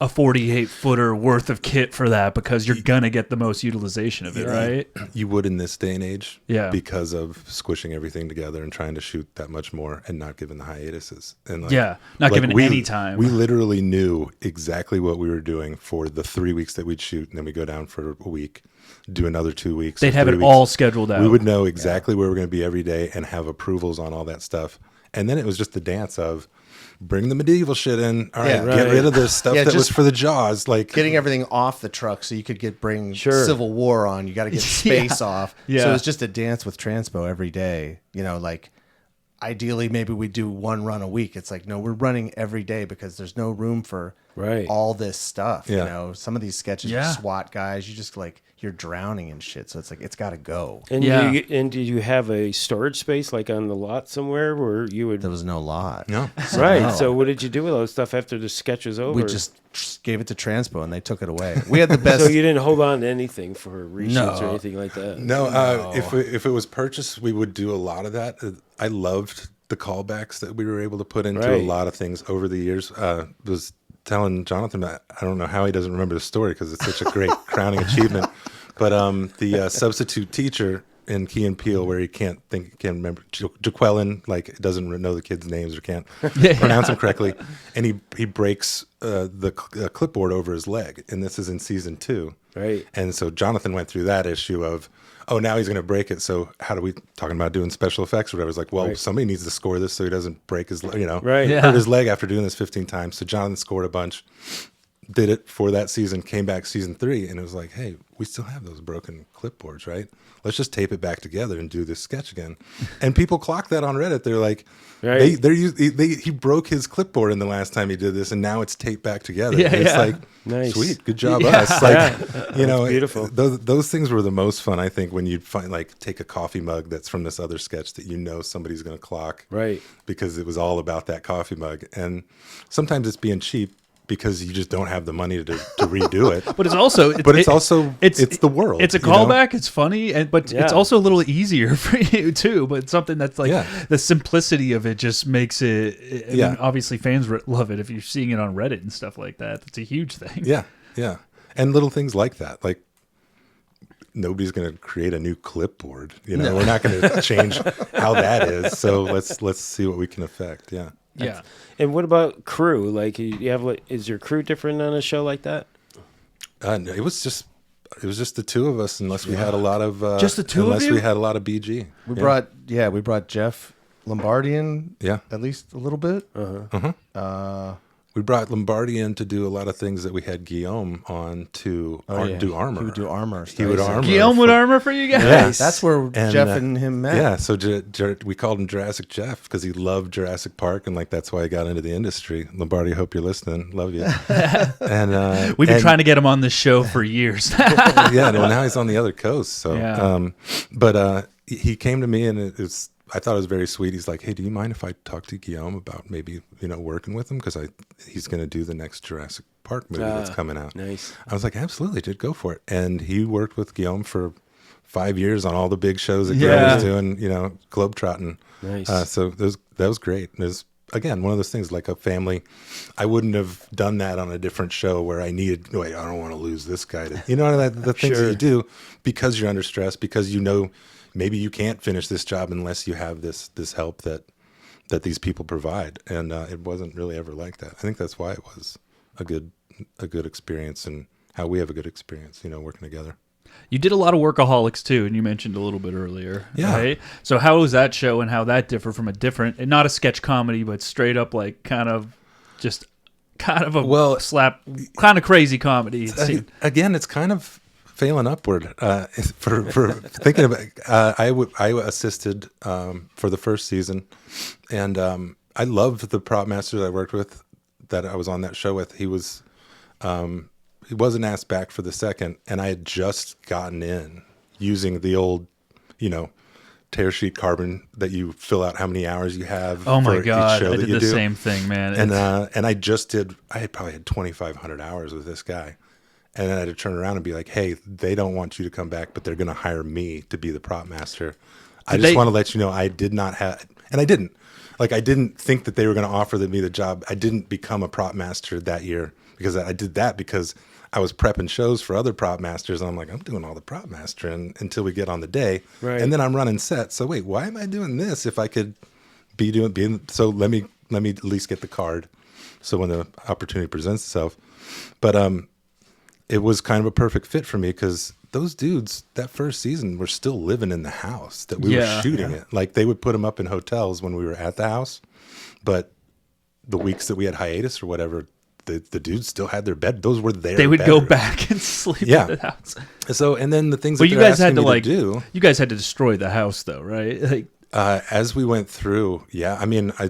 a 48-footer worth of kit for that because you're gonna get the most utilization of it, right? You would in this day and age, Yeah. because of squishing everything together and trying to shoot that much more and not giving the hiatuses. And like, Yeah, not giving any time. We literally knew exactly what we were doing for the 3 weeks that we'd shoot, and then we go down for a week, do another 2 weeks. They'd or have 3 it weeks. all scheduled out. We would know exactly where we're going to be every day and have approvals on all that stuff. And then it was just the dance of bring the medieval shit in. All right, Yeah. get Right. rid of the stuff Yeah, that was just for the Jaws. Like getting everything off the truck so you could bring Sure. Civil War on. You got to get space off. Yeah. So it's just a dance with Transpo every day. Like ideally maybe we do one run a week. It's like, no, we're running every day because there's no room for Right. all this stuff. Yeah. Some of these sketches, Yeah. SWAT guys, you just like, you're drowning in shit. So it's like, it's got to go. And Yeah. did you have a storage space like on the lot somewhere where you would? There was no lot. no. Right. No. So what did you do with all this stuff after the sketch was over? We just gave it to Transpo and they took it away. We had the best. So you didn't hold on to anything for reshoots or No. anything like that. No, if it was purchased, we would do a lot of that. I loved the callbacks that we were able to put into a Right. lot of things over the years. Was telling Jonathan, I don't know how he doesn't remember the story because it's such a great crowning achievement. But the substitute teacher in Key and Peele where he can't remember Jaqueline, like doesn't know the kids' names or can't pronounce them correctly, and he breaks the clipboard over his leg, and this is in season 2, Right. And so Jonathan went through that issue of, oh, now he's going to break it. So how do we talking about doing special effects or whatever? It's like, well, Right. somebody needs to score this so he doesn't break his, Right. Yeah. hurt his leg after doing this 15 times. So Jonathan scored a bunch, did it for that season, came back season 3, and it was like, hey, we still have those broken clipboards, right? Let's just tape it back together and do this sketch again. And people clock that on Reddit. They're like, Right. he broke his clipboard in the last time he did this, and now it's taped back together. Yeah, And it's yeah. like, Nice. sweet, good job, Yeah. us. Like, beautiful. Those things were the most fun, I think, when you'd find like take a coffee mug that's from this other sketch that somebody's going to clock, Right. because it was all about that coffee mug. And sometimes it's being cheap because you just don't have the money to redo it. But it's also It's the world. It's a you know? callback. It's funny, but it's Yeah. also a little easier for you too. But something that's like Yeah. the simplicity of it just makes it. I mean, Yeah. obviously, fans love it. If you're seeing it on Reddit and stuff like that, it's a huge thing. Yeah, yeah. And little things like that. Like, nobody's going to create a new clipboard. We're not going to change how that is. So let's see what we can affect. Yeah. Yeah. And what about crew? Like, you have is your crew different on a show like that? No, it was just the two of us, unless we had a lot of Just the two of unless you? we had a lot of BG. We brought Jeff Lombardi in, Yeah. at least a little bit. We brought Lombardi in to do a lot of things that we had Guillaume on to do armor. He would do armor. He would armor. Guillaume would armor for you guys. Yeah. That's where And, Jeff and him met. Yeah, so we called him Jurassic Jeff because he loved Jurassic Park, and like that's why he got into the industry. Lombardi, hope you're listening. Love you. And We've been trying to get him on this show for years. yeah, well, now he's on the other coast. So, Yeah. but he came to me, and I thought it was very sweet. He's like, "Hey, do you mind if I talk to Guillaume about maybe working with him because he's going to do the next Jurassic Park movie that's coming out." Nice. I was like, "Absolutely, dude, go for it." And he worked with Guillaume for 5 years on all the big shows that Guillaume was doing, globetrotting. Nice. So that was great. It was, again, one of those things like a family. I wouldn't have done that on a different show where I needed, I don't want to lose this guy. The things that you do because you're under stress, because maybe you can't finish this job unless you have this help that these people provide. And it wasn't really ever like that. I think that's why it was a good experience, and how we have a good experience, working together. You did a lot of Workaholics too, and you mentioned a little bit earlier. Yeah. Right? So how was that show, and how that differ from and not a sketch comedy, but straight up like kind of a slap, kind of crazy comedy? It seemed. Again, it's kind of failing upward for thinking about. I assisted for the first season, and I loved the prop master that I worked with, that I was on that show with. He wasn't asked back for the second, and I had just gotten in using the old, tear sheet carbon that you fill out how many hours you have. Oh my for each God, show I that did you the do. same thing, man. And I had probably had 2,500 hours with this guy. And then I had to turn around and be like, hey, they don't want you to come back, but they're going to hire me to be the prop master. I just want to let you know I did not have, and I didn't. Like, I didn't think that they were going to offer me the job. I didn't become a prop master that year because I did that because I was prepping shows for other prop masters. And I'm like, I'm doing all the prop mastering until we get on the day. Right. And then I'm running sets. So wait, why am I doing this if I could so let me at least get the card. So when the opportunity presents itself. But, it was kind of a perfect fit for me because those dudes that first season were still living in the house that we were shooting it. Like, they would put them up in hotels when we were at the house, but the weeks that we had hiatus or whatever, the dudes still had their bed. Those were their They would bedrooms. go back and sleep in the house. So, and then the things But that you they're guys had asking to me do. you guys had to destroy the house though, right? Like, As we went through, yeah. I mean, I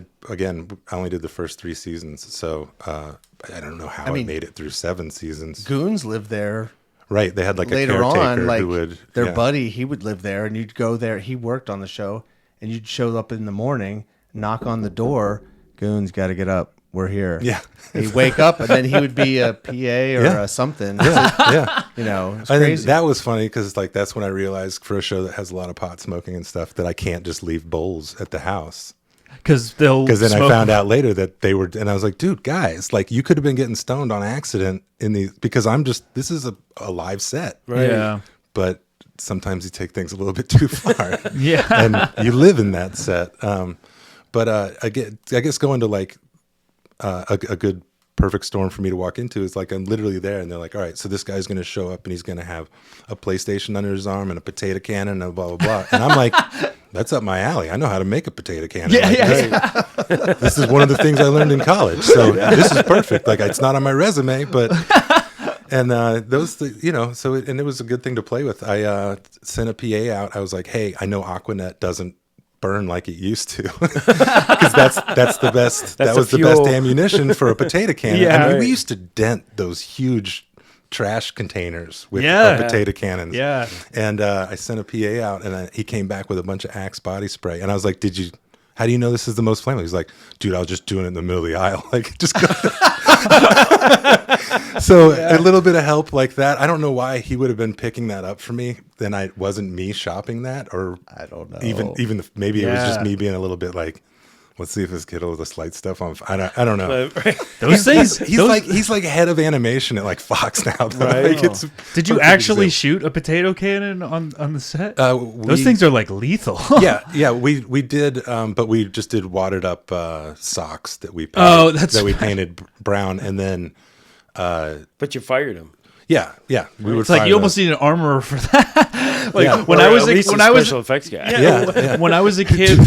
only did the first 3 seasons, so I don't know how I made it through 7 seasons. Goons lived there. Right, they had like Later a caretaker on, like who would their buddy, he would live there, and you'd go there. He worked on the show, and you'd show up in the morning, knock on the door. Goons, got to get up. We're here. Yeah. He'd wake up, and then he would be a PA or a something. Yeah. It's And crazy. that was funny because like that's when I realized for a show that has a lot of pot smoking and stuff that I can't just leave bowls at the house. because Then I found out later that they were, and I was like, dude, guys, like you could have been getting stoned on accident because this is a live set. Right. Yeah. But sometimes you take things a little bit too far. Yeah. And you live in that set. But I guess going to like a good perfect storm for me to walk into is like I'm literally there and they're like, all right, so this guy's going to show up and he's going to have a PlayStation under his arm and a potato cannon and blah, blah, blah. And I'm like, that's up my alley. I know how to make a potato cannon. This is one of the things I learned in college. So this is perfect. Like it's not on my resume, but... And those, and it was a good thing to play with. I sent a PA out. I was like, hey, I know Aquanet doesn't burn like it used to, because that's the best. That was the best ammunition for a potato cannon. Yeah, I mean, we used to dent those huge trash containers with our potato cannons. Yeah. And I sent a PA out, and he came back with a bunch of Axe body spray, and I was like, how do you know this is the most flammable? He's like, dude, I was just doing it in the middle of the aisle. Like, just go. So a little bit of help like that. I don't know why he would have been picking that up for me. Then it wasn't me shopping that, or I don't know. Even maybe it was just me being a little bit like, let's see if this kid will just light stuff on. I don't know. Those things. He's like head of animation at like Fox now. Though. Right. Like, Did you actually shoot a potato cannon on the set? Those things are like lethal. yeah, we did, but we just did watered up socks that we painted, we painted brown, and then. But you fired him. Yeah. It's like you almost need an armorer for that. When I was special effects guy. When I was a kid,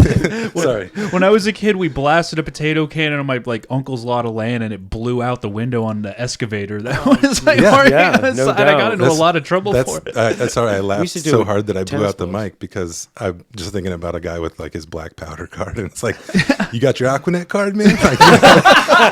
Sorry. When I was a kid, we blasted a potato cannon on my uncle's lot of land, and it blew out the window on the excavator that was parking on the side. I got into a lot of trouble for it. That's all right. I laughed so hard that I blew out the balls. mic because I'm just thinking about a guy with like his black powder card, and it's like, you got your Aquanet card, man? Like,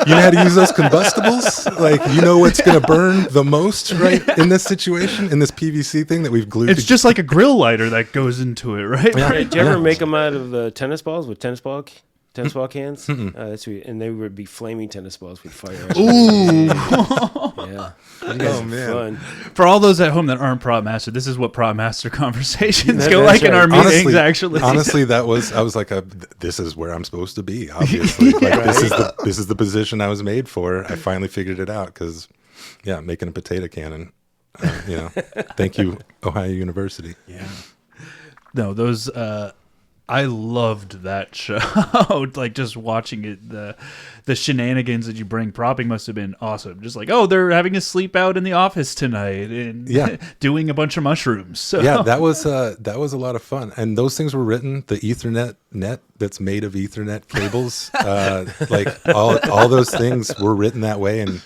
you know how to use those combustibles? Like, you know what's going to burn the most, right, in this situation, in this PVC thing that we've glued. It's just like a grill lighter that goes into it, right? Did you ever make them out of tennis balls with tennis ball cans? That's sweet. And they would be flaming tennis balls with fire. Ooh. Yeah. Oh man! For all those at home that aren't prop master, this is what prop master conversations go like in our meetings. Honestly, I was like, this is where I'm supposed to be. Obviously, like, this is the position I was made for. I finally figured it out because, making a potato cannon. Thank you, Ohio University. Yeah. No, those. I loved that show. Like just watching it, the shenanigans that you bring. Propping must have been awesome. Just like, they're having a sleep out in the office tonight and doing a bunch of mushrooms. So. Yeah, that was a lot of fun. And those things were written. The Ethernet net that's made of Ethernet cables, like all those things were written that way. And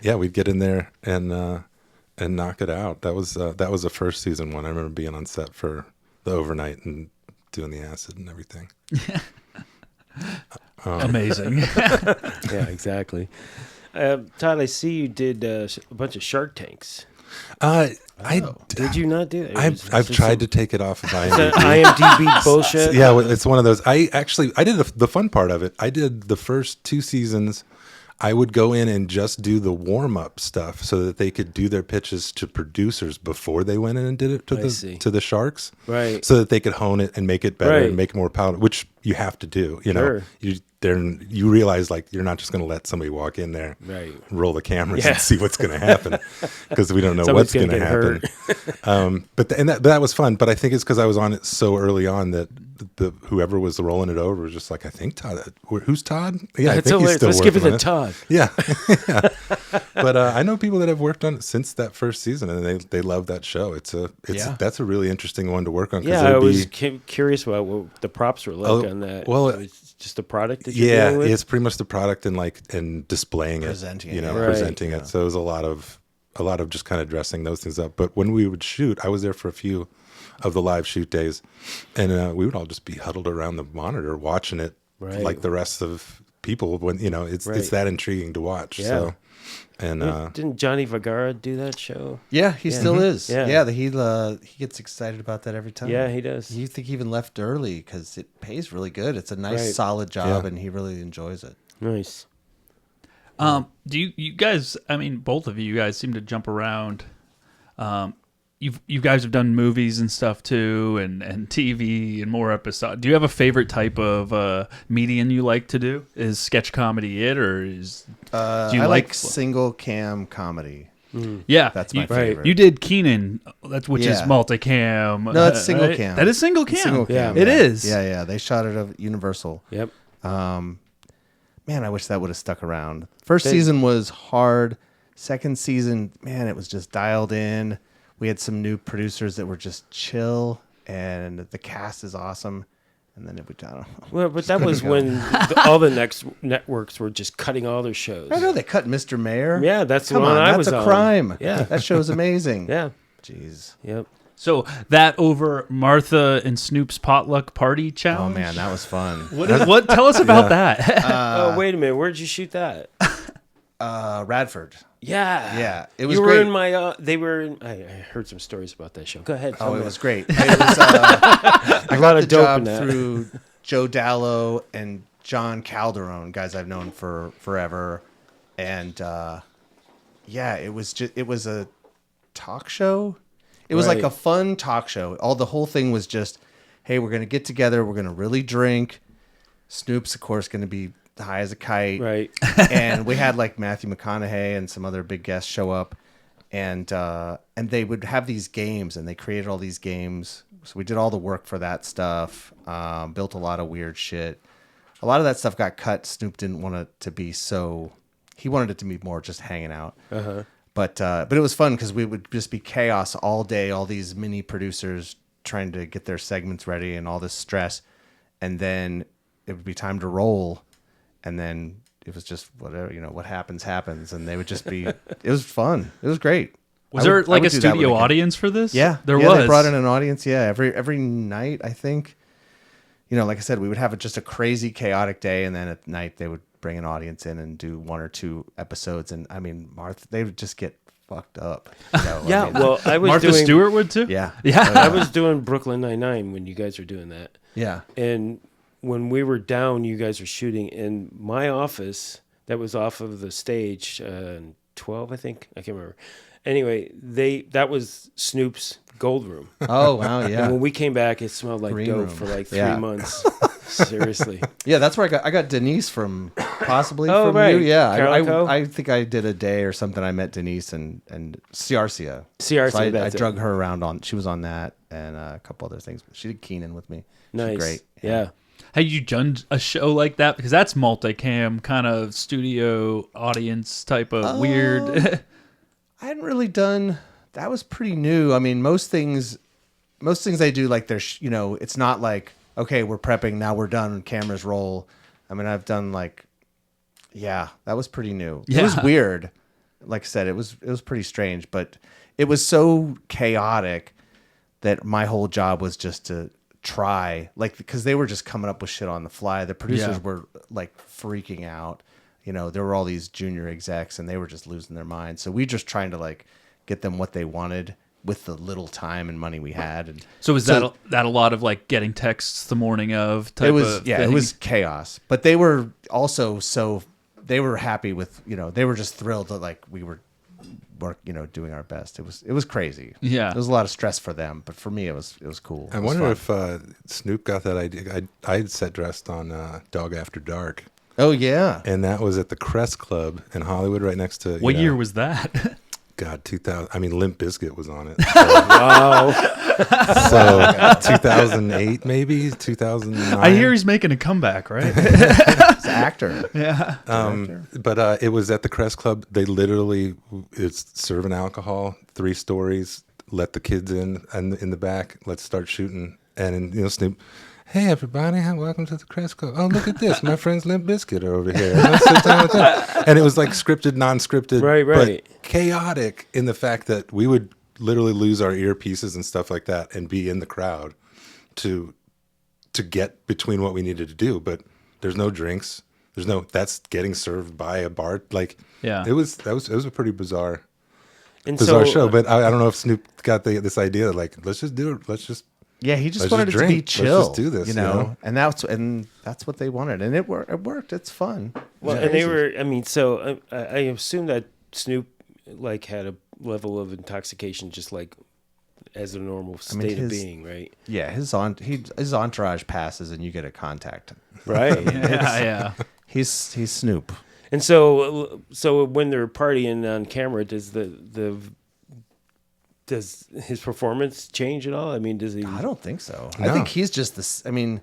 we'd get in there and knock it out. That was the first season one. I remember being on set for the overnight and doing the acid and everything. Amazing. Yeah, exactly. Todd, I see you did a bunch of Shark Tanks. Did you not do that? I've tried to take it off of IMDb. IMDb bullshit. Yeah, it's one of those. I did the fun part of it. I did the first 2 seasons. I would go in and just do the warm-up stuff so that they could do their pitches to producers before they went in and did it to the Sharks. Right. So that they could hone it and make it better and make it more palatable, which you have to do. You know, you realize like you're not just going to let somebody walk in there, roll the cameras and see what's going to happen because we don't know what's going to happen. But that was fun. But I think it's because I was on it so early on that whoever was rolling it over was just like, I think Todd. Who's Todd? Yeah, I think he's still Let's give it to Todd. Yeah. But I know people that have worked on it since that first season, and they love that show. That's a really interesting one to work on. Yeah, I was curious about what the props were like on that. Well, it's just the product that you're dealing with? It's pretty much the product and displaying presenting it, presenting it. So it was a lot of just kind of dressing those things up. But when we would shoot, I was there for a few of the live shoot days, and we would all just be huddled around the monitor watching it like the rest of people when it's that intriguing to watch. So and didn't Johnny Vergara do that show? Yeah, he still is. Yeah. He gets excited about that every time. Yeah, he does. You think he even left early because it pays really good. It's a nice solid job and he really enjoys it. Nice. Do you guys, I mean, both of you guys seem to jump around. You guys have done movies and stuff too, and TV and more episodes. Do you have a favorite type of medium you like to do? Is sketch comedy it, or is do you I like single cam comedy? Yeah, That's my you, favorite. You did Keenan, which is Yeah. multicam. No, that's single right? cam. That is single cam. Single cam, It yeah. is. Yeah. They shot it at Universal. Yep. Man, I wish that would have stuck around. First season was hard. Second season, man, it was just dialed in. We had some new producers that were just chill, and the cast is awesome. And then I don't know. Well, but that was when all the next networks were just cutting all their shows. I know they cut Mr. Mayor. Yeah, that's the Come one on, I that's was a on. crime. Yeah. That show's amazing. Yeah. Jeez. Yep. So that over Martha and Snoop's potluck party Oh challenge. man, that was fun. What? Tell us about that. Oh, wait a minute. Where'd you shoot that? Radford. Yeah. Yeah, it was You were great. in my. They were. I heard some stories about that show. Go ahead. Oh, tell it me. was great. It was, I lot got of the dope job in that. through Joe Dallo and John Calderon, guys I've known for forever, and yeah, it was a talk show. It was like Right. a fun talk show. The whole thing was just, hey, we're gonna get together, we're gonna really drink. Snoop's, of course, gonna be high as a kite, Right. and we had like Matthew McConaughey and some other big guests show up, and they would have these games, and they created all these games. So we did all the work for that stuff. Built a lot of weird shit. A lot of that stuff got cut. Snoop didn't want it to be so. He wanted it to be more just hanging out. But it was fun because we would just be chaos all day. All these mini producers trying to get their segments ready and all this stress, and then it would be time to roll. And then it was just whatever, what happens, and they would just be, it was fun. It was great. Was there like a do that studio again. audience for this? Yeah. there Yeah, was. They brought in an audience. Yeah. Every night, I think, like I said, we would have just a crazy chaotic day. And then at night they would bring an audience in and do 1 or 2 episodes. And I mean, Martha, they would just get fucked up. Yeah. Well, I was Martha doing. Stewart would too. Yeah. Yeah. I was doing Brooklyn Nine-Nine when you guys were doing that. Yeah. And when we were down, you guys were shooting in my office that was off of the stage, 12, I think. I can't remember. Anyway, that was Snoop's gold room. Oh, wow. And Yeah. when we came back, it smelled like Green dope room. for like 3 Yeah. months. Seriously. Yeah. That's where I got Denise from, possibly Oh, from right. you. Yeah. Carolico? I think I did a day or something. I met Denise and Ciarcia. CRC, So I that's it. drug her around she was on that and a couple other things. She did Keenan with me. She's Nice. great. Yeah. Had you done a show like that? Because that's multicam, kind of studio audience type of weird. I hadn't really done. That was pretty new. I mean, most things I do, like there's, it's not like, okay, we're prepping, now we're done, cameras roll. I mean, I've done like, yeah, that was pretty new. It was Yeah. weird. Like I said, it was pretty strange, but it was so chaotic that my whole job was just to try, like, because they were just coming up with shit on the fly. The producers Yeah. were like freaking out. There were all these junior execs and they were just losing their minds. So we just trying to like get them what they wanted with the little time and money we had. And So was that a lot of like getting texts the morning of? Type it was, of yeah, thing? it was chaos. But they were also they were happy with, they were just thrilled that like we were doing our best. It was crazy. Yeah. It was a lot of stress for them, but for me it was cool. I wonder if Snoop got that idea. I had set dressed on Dog After Dark, Oh yeah. and that was at the Crest Club in Hollywood, right next to. What year was that? God, 2000. I mean, Limp Bizkit was on it. Wow. So 2008, maybe 2009. I hear he's making a comeback, right? It's an actor. Yeah. But it was at the Crest Club. They literally, it's serving alcohol, 3 stories, let the kids in, and in the back, let's start shooting. And Snoop, hey everybody, welcome to the Crest Club. Oh, look at this, my friends Limp Bizkit are over here. Let's sit down with them. And it was like scripted, non-scripted, Right. but chaotic in the fact that we would literally lose our earpieces and stuff like that and be in the crowd to get between what we needed to do. But there's no drinks. That's getting served by a bar. Like, Yeah. it was a pretty bizarre And show. But I don't know if Snoop got this idea, like, let's just do it. Let's just, Yeah, he just Let's wanted just it to be drink. Let's chill. just do this, And that's what they wanted, and it worked. It's fun. Well, It's and they crazy. were. I mean, so I assume that Snoop like had a level of intoxication, just like as a normal state of being, right? Yeah, his entourage passes, and you get a contact. Right. Yeah. He's Snoop. And so when they're partying on camera, does does his performance change at all? I mean, does he? I don't think so. No. I think he's just this. I mean,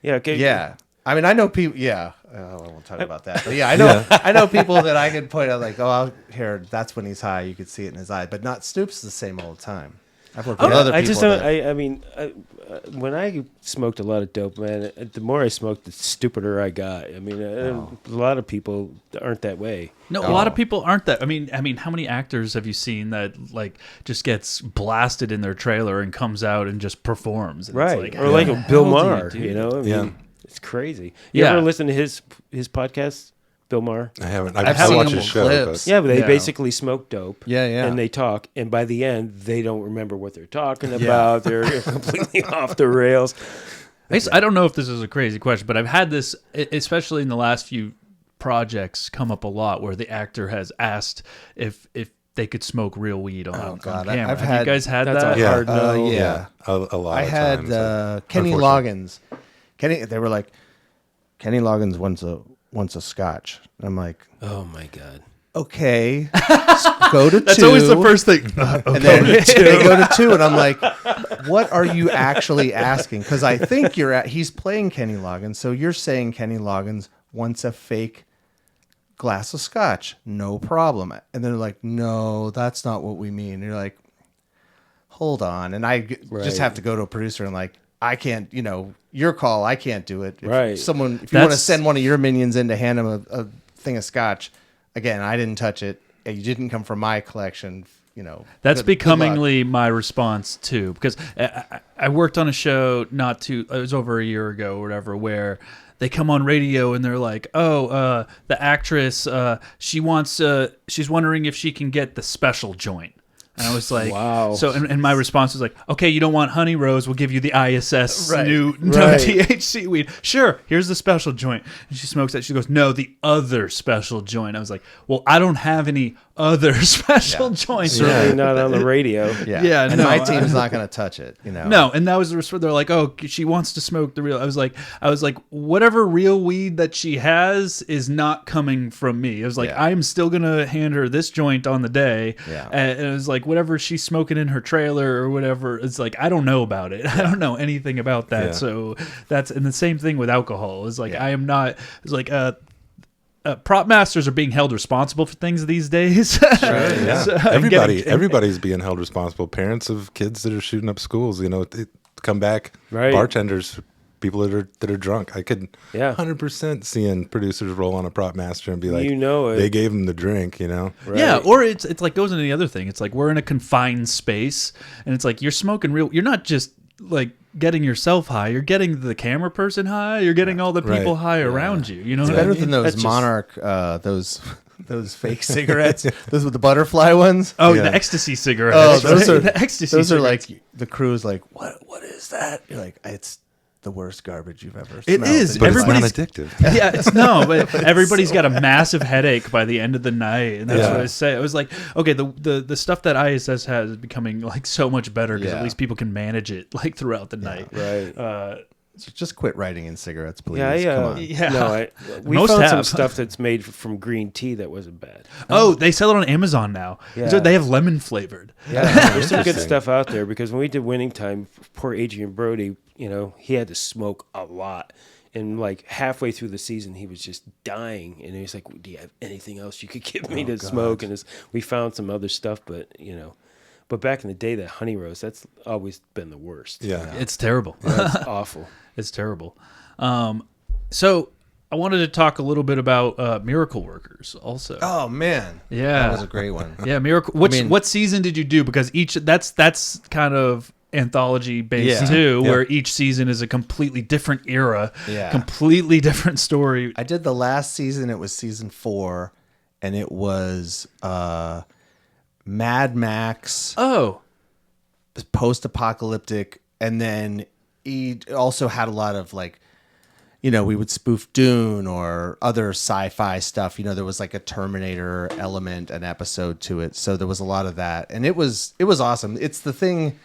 Yeah. Okay. yeah. I mean, I know people. Yeah, I won't talk about that. But yeah, I know. Yeah. I know people that I could point out like, here, that's when he's high. You could see it in his eye. But not Snoop's the same all the time. I've worked with other people. I just don't. that- I mean, when I smoked a lot of dope, man, the more I smoked, the stupider I got. I mean, a lot of people aren't that way. No, a lot of people aren't that. I mean, how many actors have you seen that like just gets blasted in their trailer and comes out and just performs? And Right. It's like, Or like how a Bill the hell do Maher, do you that? know? I mean, Yeah. it's crazy. You Yeah. ever listen to his podcast, Bill Maher? I haven't. I've I seen watch him his in show. clips. But Yeah, but they Yeah. basically smoke dope. Yeah, yeah. And they talk, and by the end, they don't remember what they're talking about. They're completely off the rails. I don't know if this is a crazy question, but I've had this, especially in the last few projects, come up a lot where the actor has asked if they could smoke real weed on God, camera. I've Have had- you guys had That's that? a yeah, hard no. yeah. a lot. I of had times, Kenny unfortunately. Loggins. They were like, Kenny Loggins wants a scotch. And I'm like, Oh, my God. okay, go to That's two. always the first thing. And then they go to two, and I'm like, what are you actually asking? Because I think he's playing Kenny Loggins, so you're saying Kenny Loggins wants a fake glass of scotch, no problem. And they're like, no, that's not what we mean. And you're like, hold on. And I Right. just have to go to a producer and like, I can't, your call, I can't do it. If Right. if you want to That's- send one of your minions in to hand him a thing of scotch, again, I didn't touch it. You didn't come from my collection. That's good luck. becomingly my response too, because I worked on a show it was over a year ago or whatever, where they come on radio and they're like, the actress, she's wondering if she can get the special joint. And I was like, Wow. So, and my response was like, okay, you don't want honey rose, we'll give you the ISS Right. no Right. THC weed. Sure, here's the special joint. And she smokes that. She goes, no, the other special joint. I was like, well, I don't have any other special joints. Certainly not on the radio. Yeah, and no, my team's not going to touch it. No, and that was the response. They're like, "Oh, she wants to smoke the real." I was like, whatever real weed that she has is not coming from me. I was like, Yeah. I'm still gonna hand her this joint on the day. Yeah. And it was like, whatever she's smoking in her trailer or whatever. It's like I don't know about it. I don't know anything about that. Yeah. So and the same thing with alcohol. It's like Yeah. I am not. It's like prop masters are being held responsible for things these days. Yeah. So I'm getting- Everybody's being held responsible. Parents of kids that are shooting up schools, they come back. Right. Bartenders, people that are drunk. I could Yeah. 100% seeing producers roll on a prop master and be like, You know it. they gave him the drink, Right. Yeah, or it's like goes into the other thing. It's like we're in a confined space, and it's like you're smoking real. You're not just like getting yourself high. You're getting the camera person high. You're getting all the people Right. high around you. You know, It's what I better mean? than those That's just- Monarch, those fake cigarettes, those with the butterfly ones. Oh, Yeah. the ecstasy cigarettes. Oh, those right? are the ecstasy. Those are cigarettes. like the crew's like, what is that? You're like, it's the worst garbage you've ever. It smelled is. in but your it's not life. addictive. Yeah, it's no, but everybody's got a massive headache by the end of the night, and that's Yeah. what I say. I was like, okay, the stuff that ISS has is becoming like so much better because Yeah. at least people can manage it like throughout the night. Right. So just quit writing in cigarettes, please. Yeah, Come on. Yeah. No, we Most found some have. stuff that's made from green tea that wasn't bad. Oh, they sell it on Amazon now. Yeah. So they have lemon flavored. Yeah, there's some good Interesting. stuff out there because when we did Winning Time, poor Adrian Brody, he had to smoke a lot. And like halfway through the season, he was just dying. And he was like, do you have anything else you could give me to smoke? And we found some other stuff, but back in the day, that honey rose, that's always been the worst. Yeah. It's terrible. That's awful. It's terrible. So I wanted to talk a little bit about Miracle Workers also. Oh man, Yeah. that was a great one. Yeah, Miracle. What season did you do? Because that's kind of anthology based Yeah. too, Yeah. where each season is a completely different era, Yeah. completely different story. I did the last season. It was season 4, and it was Mad Max, Oh, post-apocalyptic, and then he also had a lot of like, we would spoof Dune or other sci-fi stuff. There was like a Terminator element, an episode to it, so there was a lot of that, and it was awesome. It's the thing.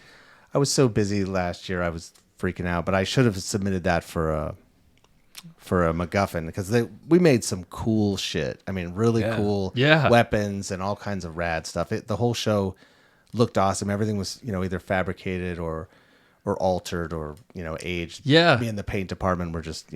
I was so busy last year, I was freaking out, but I should have submitted that for for a MacGuffin because we made some cool shit. I mean, really cool weapons and all kinds of rad stuff. The whole show looked awesome. Everything was, either fabricated or altered or, aged. Yeah. Me and the paint department were just,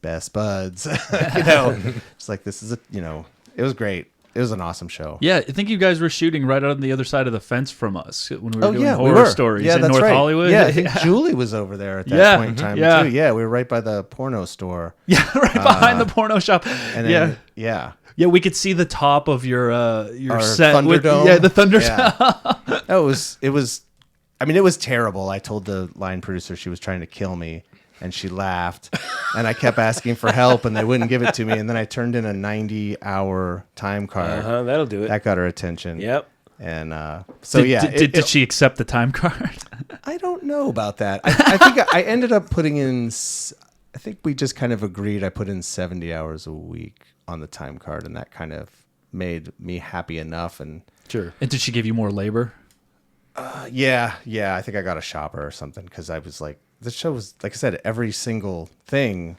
best buds. It's like this is it was great. It was an awesome show. Yeah, I think you guys were shooting right on the other side of the fence from us when we were doing we horror were. stories in North right. Hollywood. Yeah, I think Julie was over there at that point in time too. Yeah, we were right by the porno store. Yeah, right behind the porno shop. And then, yeah, we could see the top of your set Thunderdome. The Thunderdome. Yeah. It was. I mean, it was terrible. I told the line producer she was trying to kill me. And she laughed, and I kept asking for help, and they wouldn't give it to me. And then I turned in a 90-hour time card. That'll do it. That got her attention. Yep. And did she accept the time card? I don't know about that. I think I ended up putting in. I think we just kind of agreed. I put in 70 hours a week on the time card, and that kind of made me happy enough. And sure. And did she give you more labor? Yeah. I think I got a shopper or something because I was like. The show was, like I said, every single thing.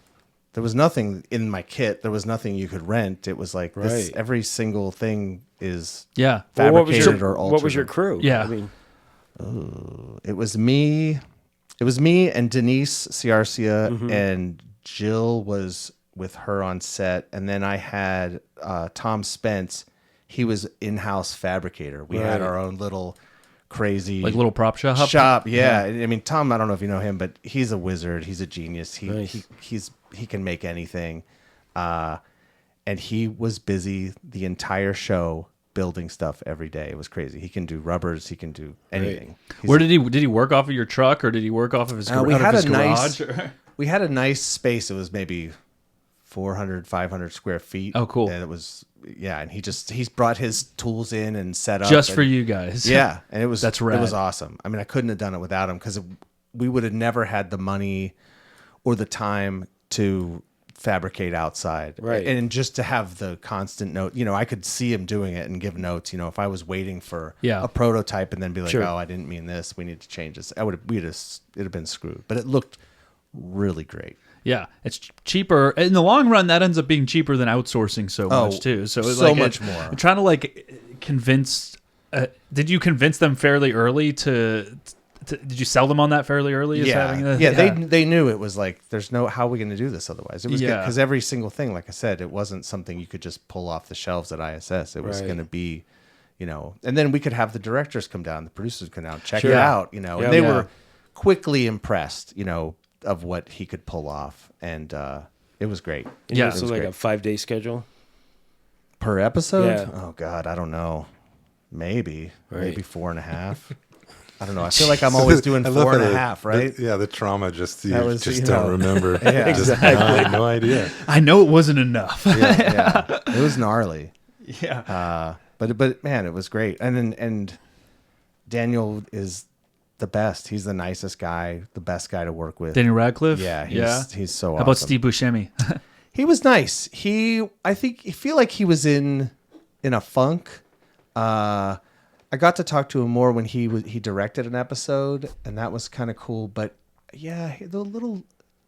There was nothing in my kit. There was nothing you could rent. It was like this, every single thing is fabricated or altered. What was your crew? Yeah. I mean, it was me. It was me and Denise Ciarcia, and Jill was with her on set. And then I had Tom Spence. He was in-house fabricator. We had our own little... crazy like little prop shop. Yeah. I mean, Tom, I don't know if you know him, but he's a wizard. He's a genius. He can make anything. And he was busy the entire show building stuff every day. It was crazy. He can do rubbers. He can do anything. Right. Where did he work off of your truck, or did he work off of his garage? We had a nice space. It was maybe 400, 500 square feet. Oh, cool. And it was, and he's brought his tools in and set up. Just for you guys. Yeah. And that's rad. It was awesome. I mean, I couldn't have done it without him because we would have never had the money or the time to fabricate outside. Right. And just to have the constant note, I could see him doing it and give notes. If I was waiting for a prototype and then be like, oh, I didn't mean this. We need to change this. It'd have been screwed. But it looked really great. Yeah, it's cheaper in the long run. That ends up being cheaper than outsourcing so much too. So it's so much more. I'm trying to convince. Did you convince them fairly early to? Did you sell them on that fairly early? They knew it was like there's no how are we going to do this otherwise. It was because every single thing, like I said, it wasn't something you could just pull off the shelves at ISS. It was going to be, and then we could have the directors come down, the producers come down, check it out, and they were quickly impressed, of what he could pull off, and it was great. So like a 5-day schedule per episode. Yeah. Oh God, I don't know. Maybe 4.5. I don't know. I feel like I'm always doing 4.5, right? The trauma just don't remember. Yeah, exactly. I had no idea. I know it wasn't enough. It was gnarly. Yeah. But man, it was great. And Daniel is the best. He's the nicest guy, the best guy to work with. Daniel Radcliff? Yeah, he's so awesome. How about Steve Buscemi? He was nice. I feel like he was in a funk. I got to talk to him more when he directed an episode, and that was kind of cool. But yeah, the little,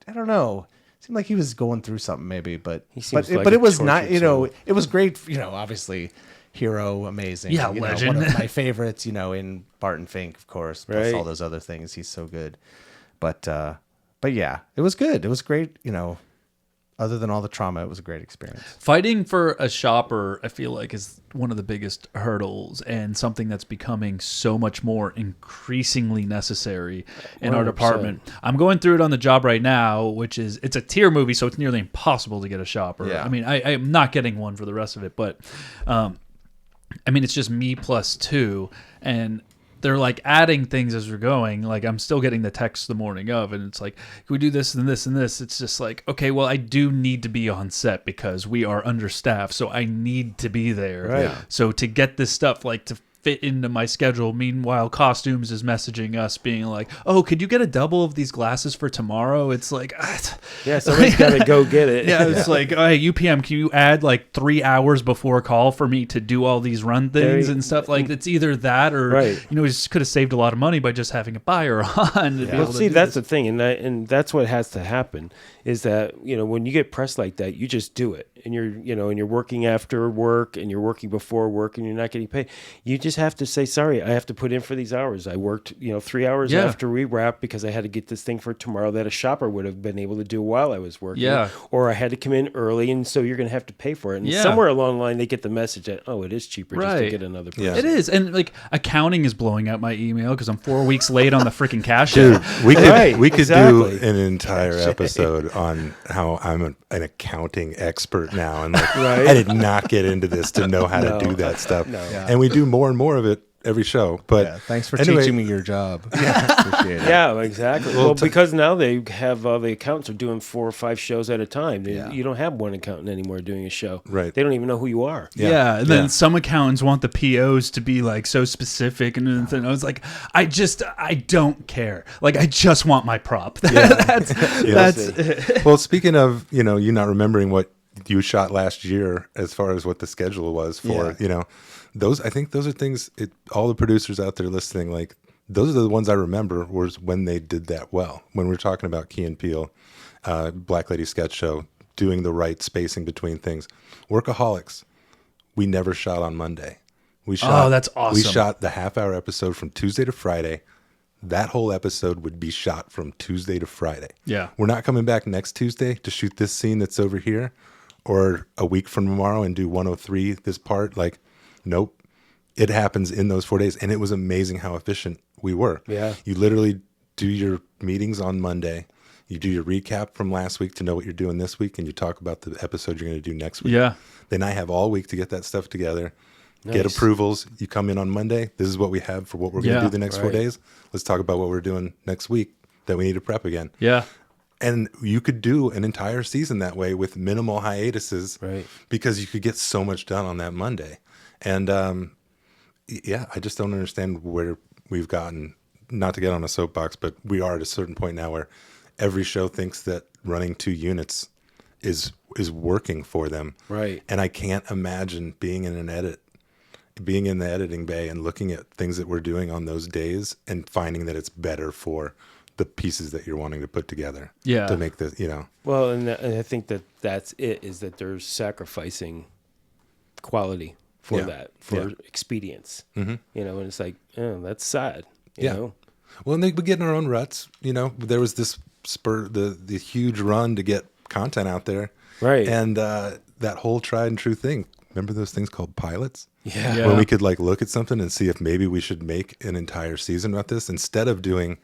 I don't know. It seemed like he was going through something maybe, but it was not. It was great. Obviously, hero, amazing. Yeah, legend. One of my favorites. In Barton Fink, of course. Plus all those other things. He's so good. But yeah, it was good. It was great. Other than all the trauma, it was a great experience. Fighting for a shopper, I feel like, is one of the biggest hurdles and something that's becoming so much more increasingly necessary in our department. I'm going through it on the job right now, which is, it's a tier movie, so it's nearly impossible to get a shopper. Yeah. I mean, I am not getting one for the rest of it, but it's just me plus 2, and they're like adding things as we're going. Like I'm still getting the text the morning of, and it's like, can we do this and this and this? It's just like, okay, well, I do need to be on set because we are understaffed, so I need to be there. Right. So to get this stuff, like to fit into my schedule. Meanwhile, Costumes is messaging us being like, oh, could you get a double of these glasses for tomorrow? It's like, yeah, somebody's got to go get it. yeah, it's like, hey, UPM, can you add like 3 hours before call for me to do all these run things and stuff? Like, it's either that or, Right. you know, we just could have saved a lot of money by just having a buyer on. To be able Well, to see, do that's this. the thing, and that's what has to happen is that, you know, when you get pressed like that, you just do it, and you're working after work and you're working before work and you're not getting paid. You just have to say, sorry, I have to put in for these hours. I worked, 3 hours after we wrapped because I had to get this thing for tomorrow that a shopper would have been able to do while I was working. Yeah. Or I had to come in early, and so you're going to have to pay for it. And Yeah. somewhere along the line, they get the message that, oh, it is cheaper just to Right. get another person. Yeah. It is. And like accounting is blowing out my email because I'm 4 weeks late on the freaking cash Dude, app. we could Right, we could exactly. do an entire episode on how I'm an accounting expert now, and like, Right. I did not get into this to know how No. to do that stuff. No. Yeah. And we do more and more of it every show. But Yeah, thanks for anyway, teaching me your job. Appreciate it. Yeah, exactly. Well, Well, because now they have the accountants are doing 4 or 5 shows at a time. Yeah. You don't have one accountant anymore doing a show. Right. They don't even know who you are. Yeah, and then Yeah. some accountants want the POs to be like so specific, and I was like, I don't care. Like, I just want my prop. That's Well, speaking of, you not remembering what you shot last year as far as what the schedule was for, I think those are things, all the producers out there listening, like, those are the ones I remember was when they did that well. When we're talking about Key and Peele, Black Lady Sketch Show, doing the right spacing between things. Workaholics, we never shot on Monday. We shot, that's awesome. We shot the half-hour episode from Tuesday to Friday. That whole episode would be shot from Tuesday to Friday. Yeah. We're not coming back next Tuesday to shoot this scene that's over here, or a week from tomorrow and do 103, this part. Like, nope. It happens in those 4 days. And it was amazing how efficient we were. Yeah. You literally do your meetings on Monday. You do your recap from last week to know what you're doing this week, and you talk about the episode you're going to do next week. Yeah. Then I have all week to get that stuff together, get Nice. approvals. You come in on Monday. This is what we have for what we're going to Yeah. do the next 4 Right. days. Let's talk about what we're doing next week that we need to prep again. Yeah. And you could do an entire season that way with minimal hiatuses, Right. because you could get so much done on that Monday. And yeah, I just don't understand where we've gotten, not to get on a soapbox, but we are at a certain point now where every show thinks that running 2 units is working for them. Right. And I can't imagine being in the editing bay and looking at things that we're doing on those days and finding that it's better for the pieces that you're wanting to put together. Yeah. To make this, Well, and I think that's it, is that they're sacrificing quality for Yeah. that, for Yeah. expedience. Mm-hmm. And it's like, oh, that's sad. You Yeah. know? Well, and they would get in our own ruts. There was this spur, the huge run to get content out there. Right. And that whole tried and true thing. Remember those things called pilots? Yeah. Yeah. When we could look at something and see if maybe we should make an entire season about this instead of doing,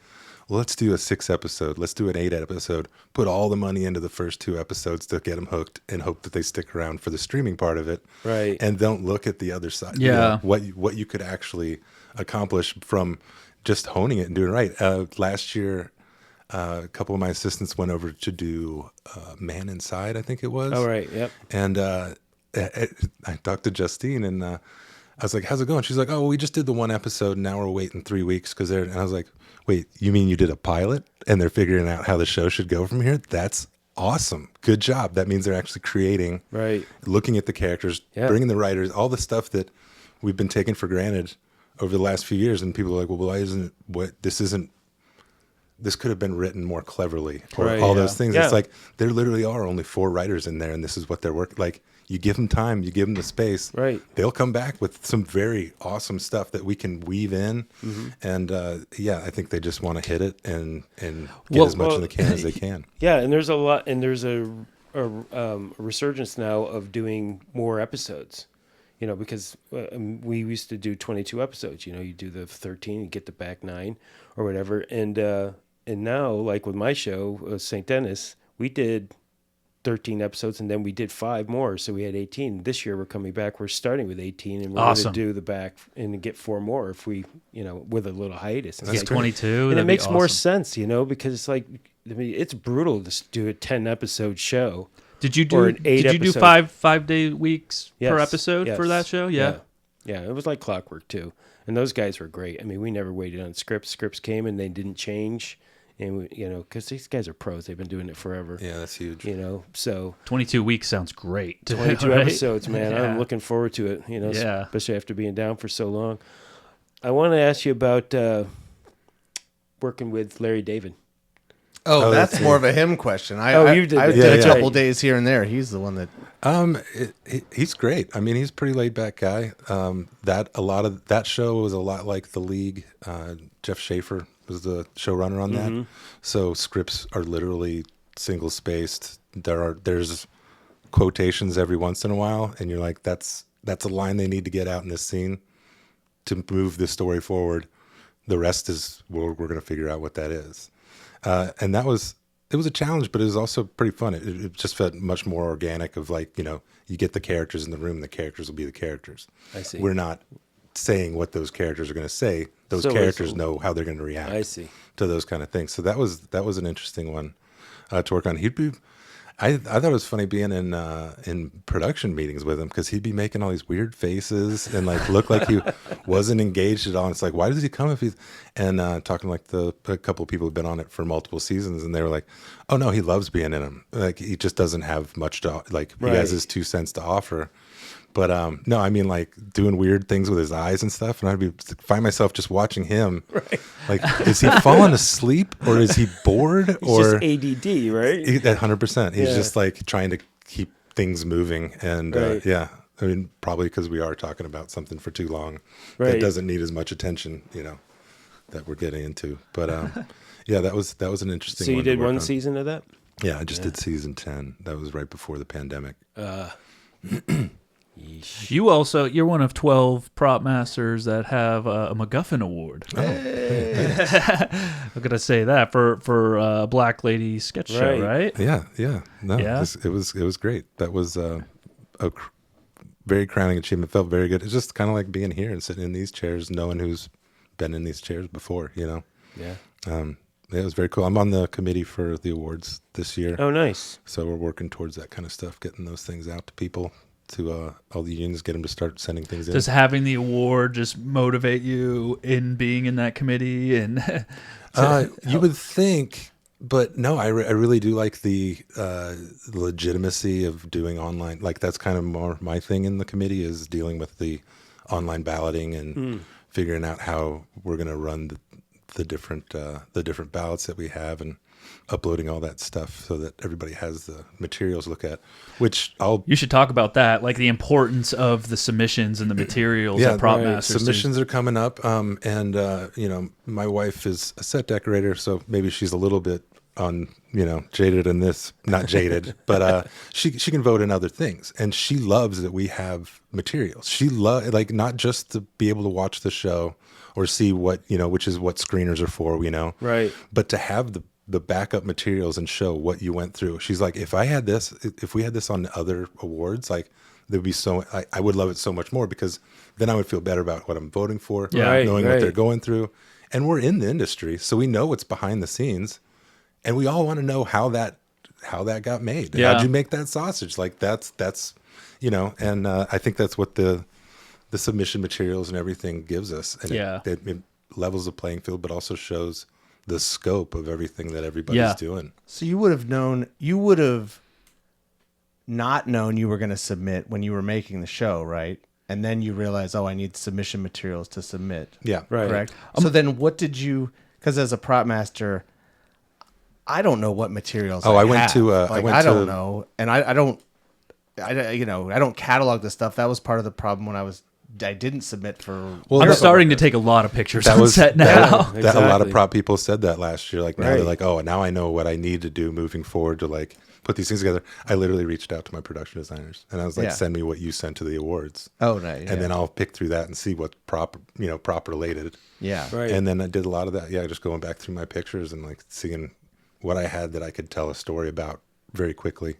well, let's do a 6 episode, let's do an 8 episode, put all the money into the first 2 episodes to get them hooked and hope that they stick around for the streaming part of it. Right. And don't look at the other side. Yeah. What you could actually accomplish from just honing it and doing it right. Last year, a couple of my assistants went over to do Man Inside, I think it was. Oh, right. Yep. And I talked to Justine, and I was like, how's it going? She's like, oh, we just did the 1 episode, and now we're waiting 3 weeks because they're. And I was like, wait, you mean you did a pilot and they're figuring out how the show should go from here? That's awesome. Good job. That means they're actually creating, Right. looking at the characters, Yeah. bringing the writers, all the stuff that we've been taking for granted over the last few years. And people are like, well, why isn't this could have been written more cleverly, or Right, all yeah. those things. Yeah. It's like there literally are only 4 writers in there, and this is what they're working. Like, you give them time, you give them the space, Right. They'll come back with some very awesome stuff that we can weave in. Mm-hmm. And yeah, I think they just want to hit it and get Well- as much in the can as they can. Yeah, and there's a lot, and there's a resurgence now of doing more episodes. Because we used to do 22 episodes. You do the 13, you get the back 9 or whatever, and now, like with my show, St. Denis, we did 13 episodes, and then we did 5 more, so we had 18. This year we're coming back. We're starting with 18, and we're Awesome. going to do the back and get 4 more if we, with a little hiatus. And Get it's like- 22. and it that'd be makes more awesome. sense, because it's like, it's brutal to do a 10 episode show. Did you or do an 8 Did you do episode. 5 day weeks per Yes, episode for yes, that show? Yeah. Yeah, it was like clockwork too. And those guys were great. I mean, we never waited on scripts. Scripts came and they didn't change. And, we, because these guys are pros. They've been doing it forever. Yeah, that's huge. So 22 weeks sounds great. 22 right? episodes, man. Yeah. I'm looking forward to it, Yeah. especially after being down for so long. I want to ask you about working with Larry David. Oh, that's that's more of a him question. You did I that. did a Yeah. couple days here and there. He's the one that. He's great. I mean, he's a pretty laid back guy. That show was a lot like The League. Jeff Schaefer was the showrunner on that. So scripts are literally single spaced. There's quotations every once in a while, and you're like, that's a line they need to get out in this scene to move the story forward. The rest is we're going to figure out what that is. And it was a challenge, but it was also pretty fun. It just felt much more organic of like, you get the characters in the room, and the characters will be the characters. I see. We're not saying what those characters are going to say. Those So characters it's- know how they're going to react I see. to those kind of things. So that was an interesting one to work on. I thought it was funny being in production meetings with him because he'd be making all these weird faces and like look like he wasn't engaged at all. And it's like, why does he come if he's talking like a couple of people who've been on it for multiple seasons, and they were like, oh no, he loves being in them. Like he just doesn't have much to like. He Right. has his 2 cents to offer. But no, I mean like doing weird things with his eyes and stuff, and I'd find myself just watching him. Right. Like, is he falling asleep or is he bored It's or just ADD, right? 100%? He's Yeah. just like trying to keep things moving, and Right. yeah, I mean probably because we are talking about something for too long Right. that doesn't need as much attention, that we're getting into. But yeah, that was an interesting. So you one to did work one on. season of that? Yeah, I just did season 10. That was right before the pandemic. You're one of 12 prop masters that have a MacGuffin award. I'm gonna say that for Black Lady sketch show, right? Yeah. No, Yeah? it was great. That was very crowning achievement. Felt very good. It's just kind of like being here and sitting in these chairs, knowing who's been in these chairs before. Yeah. It was very cool. I'm on the committee for the awards this year, Oh, nice. so we're working towards that kind of stuff, getting those things out to people, to all the unions, get them to start sending things in. Does having the award just motivate you in being in that committee? And You would think, but no, I really do like the legitimacy of doing online. Like that's kind of more my thing in the committee, is dealing with the online balloting and figuring out how we're going to run the different ballots that we have, and uploading all that stuff so that everybody has the materials to look at, which you should talk about that, like the importance of the submissions and the materials that prop masters do. submissions are coming up, and my wife is a set decorator, so maybe she's a little bit on jaded in this, not jaded, but she can vote in other things, and she loves that we have materials. She like not just to be able to watch the show or see what which is what screeners are for, Right. but to have the backup materials and show what you went through. She's like, if we had this on other awards, like there'd be I would love it so much more, because then I would feel better about what I'm voting for, Yeah. knowing what they're Right. going through. And we're in the industry, so we know what's behind the scenes, and we all want to know how that got made. Yeah. How'd you make that sausage? Like that's and I think that's what the submission materials and everything gives us. And Yeah. it levels the playing field, but also shows the scope of everything that everybody's doing. So you would have not known you were going to submit when you were making the show, right? And then you realize, I need submission materials to submit. Yeah. Right. Correct. So then what did you, because as a prop master, I don't know what materials. Oh, I went have. to, Like, I went I don't to- know. And I don't catalog the stuff. That was part of the problem when I didn't submit for. Well, I'm that- starting to take a lot of pictures That on was set now. that a lot Exactly. of prop people said that last year. Like now Right. they're like, oh, now I know what I need to do moving forward to like put these things together. I literally reached out to my production designers, and I was like, Yeah. send me what you sent to the awards, Oh, right. and then I'll pick through that and see what's prop related. Yeah. Right. And then I did a lot of that. Yeah, just going back through my pictures and like seeing what I had that I could tell a story about very quickly.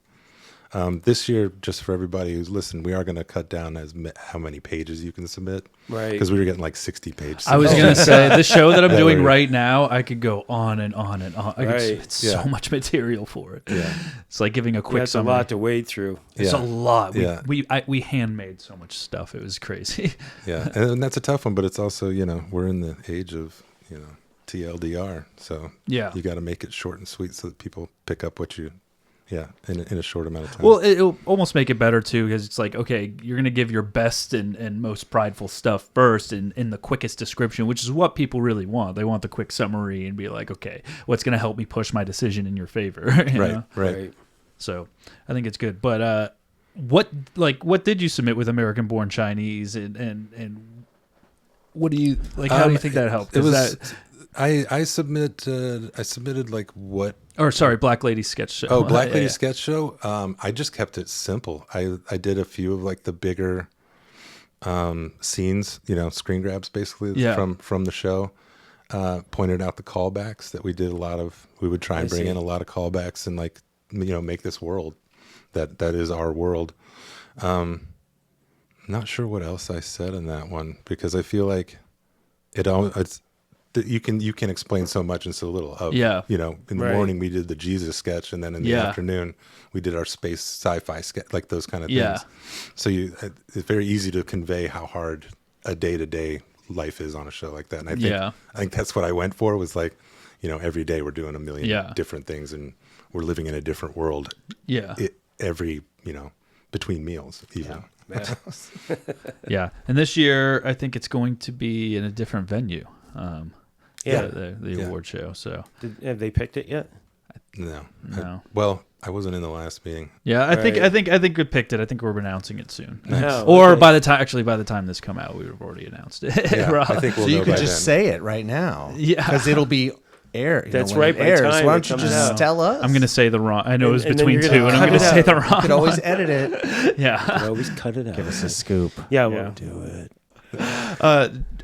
This year, just for everybody who's listening, we are going to cut down how many pages you can submit. Right. Because we were getting like 60 pages. I was gonna say the show that I'm doing we're- right now, I could go on and on and on. Right. It's Yeah. so much material for it. Yeah. It's like giving a quick That's a summary. lot to wade through. It's Yeah. a lot. Yeah. We handmade so much stuff. It was crazy. Yeah. And that's a tough one, but it's also, we're in the age of, TLDR. So Yeah. you got to make it short and sweet so that people pick up what you, in a short amount of time. Well, it'll almost make it better too, because it's like, okay, you're gonna give your best and most prideful stuff first in the quickest description, which is what people really want. They want the quick summary and be like, okay, what's gonna help me push my decision in your favor? you know? Right. So I think it's good. But what did you submit with American Born Chinese, and what do you like? How do you think that helped? It Is was, that, I submitted like what. or sorry, Black Lady Sketch Show. Oh, Black Lady Yeah. Sketch Show. I just kept it simple. I did a few of like the bigger scenes, screen grabs basically Yeah. from the show. Pointed out the callbacks that we did a lot of. We would try and bring in a lot of callbacks and like make this world that is our world. Not sure what else I said in that one because I feel like it's you can explain so much in so little. Yeah. In the Right. morning we did the Jesus sketch, and then in the Yeah. afternoon we did our space sci-fi sketch, like those kind of Yeah. things. So it's very easy to convey how hard a day-to-day life is on a show like that. And I think that's what I went for, was like, every day we're doing a million different things, and we're living in a different world. Yeah. Every between meals even. Yeah. Yeah, and this year I think it's going to be in a different venue. The award show. So Have they picked it yet? No. No. Well, I wasn't in the last meeting. yeah, I Right. think we picked it. I think we're announcing it soon. No, Or okay. by the time this come out, we would have already announced it. Yeah, Rob. I think we'll So you know could by just then. say it right now. Yeah. Because it'll be air. That's when right, it by airs. time Why it don't you comes just out. tell us? I'm going to say the wrong. I know it was And then between you're two, gonna and I'm cut going to it say out. the You wrong. could always edit it. Yeah. Always cut it out. Give us a scoop. Yeah, Yeah. we'll do it.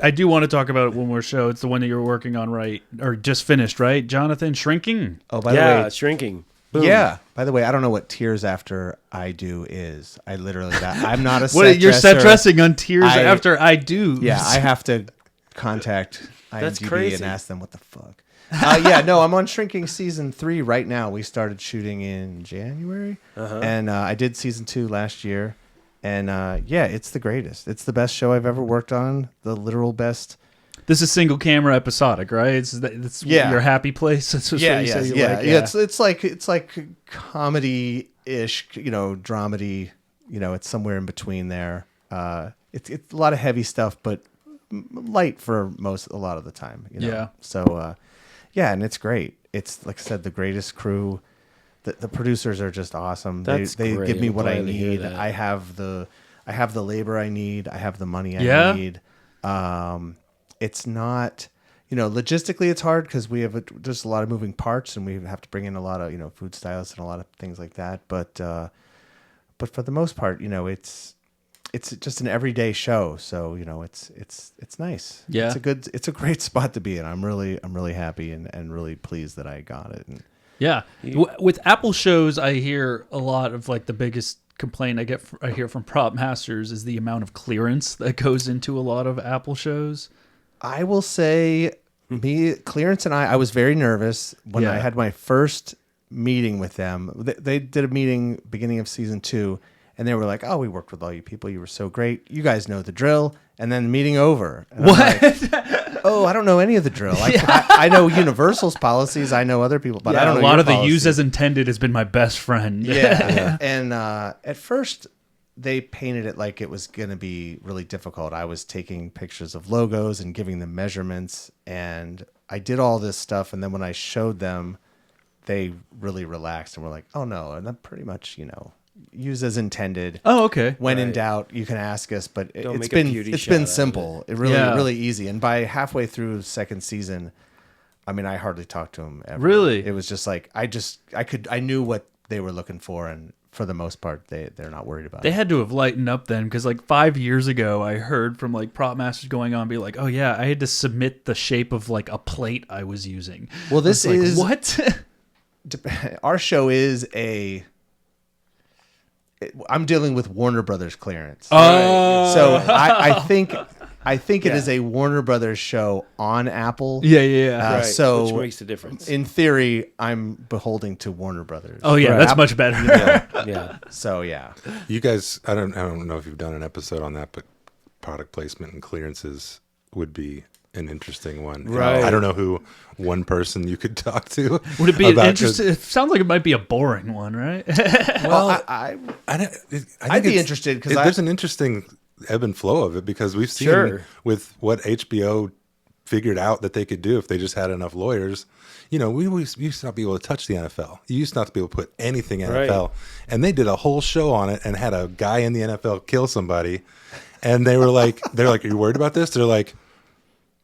I do want to talk about one more show. It's the one that you were working on, right? Or just finished, right? Jonathan, Shrinking. Oh, by Yeah, the way, shrinking. Boom. yeah. By the way, I don't know what Tears After I Do is. I literally I'm not a What set you're set dresser. dressing on Tears I- After I Do? Yeah, I have to contact That's IMDb crazy. and ask them what the fuck. I'm on Shrinking season 3 right now. We started shooting in January, and I did season 2 last year. And it's the greatest. It's the best show I've ever worked on. The literal best. This is single camera episodic, right? It's your happy place. That's what you say you like. It's like comedy-ish, dramedy. It's somewhere in between there. It's a lot of heavy stuff, but light for a lot of the time. Yeah. So, and it's great. It's like I said, the greatest crew. The producers are just awesome. That's they great. give me I'm what I glad to hear need. that. I have the labor I need. I have the money I need. It's not, logistically it's hard because we have there's a lot of moving parts, and we have to bring in a lot of food stylists and a lot of things like that. But for the most part, it's just an everyday show. So it's nice. Yeah. It's a great spot to be in. I'm really happy and really pleased that I got it. And Yeah. With Apple shows, I hear a lot of like the biggest complaint I hear from prop masters is the amount of clearance that goes into a lot of Apple shows. I will say, Clearance and I was very nervous when I had my first meeting with them. They did a meeting beginning of season 2, and they were like, "Oh, we worked with all you people. You were so great. You guys know the drill." And then the meeting over. And What? I'm like, oh, I don't know any of the drill. I know Universal's policies. I know other people, but I don't know a lot your of the policies. use as intended has been my best friend. Yeah. And at first, they painted it like it was going to be really difficult. I was taking pictures of logos and giving them measurements, and I did all this stuff. And then when I showed them, they really relaxed and were like, "Oh no," and then pretty much, use as intended. Oh, okay. When in Right. doubt, you can ask us. But Don't it's make a been beauty it's shot been out of simple. It really easy. And by halfway through the second season, I mean, I hardly talked to them ever. Really? It was just like I knew what they were looking for, and for the most part, they're not worried about They it. had to have lightened up then, because like 5 years ago, I heard from like prop masters going on, be like, "Oh yeah, I had to submit the shape of like a plate I was using." Well, this I was is like, what? our show is a I'm dealing with Warner Brothers clearance. Oh, So I think it is a Warner Brothers show on Apple. yeah. Right, So which makes a difference. in theory, I'm beholding to Warner Brothers. Oh yeah, Right. that's much better. Yeah. So yeah. You guys, I don't know if you've done an episode on that, but product placement and clearances would be an interesting one. Right. I don't know who one person you could talk to. Would it be an about interesting? It sounds like it might be a boring one, right? Well, I I'd be interested because there's an interesting ebb and flow of it because we've seen Sure. with what HBO figured out that they could do if they just had enough lawyers. You know, we used to not be able to touch the NFL. You used not to be able to put anything NFL. And they did a whole show on it and had a guy in the NFL kill somebody. And they're like, are you worried about this? They're like,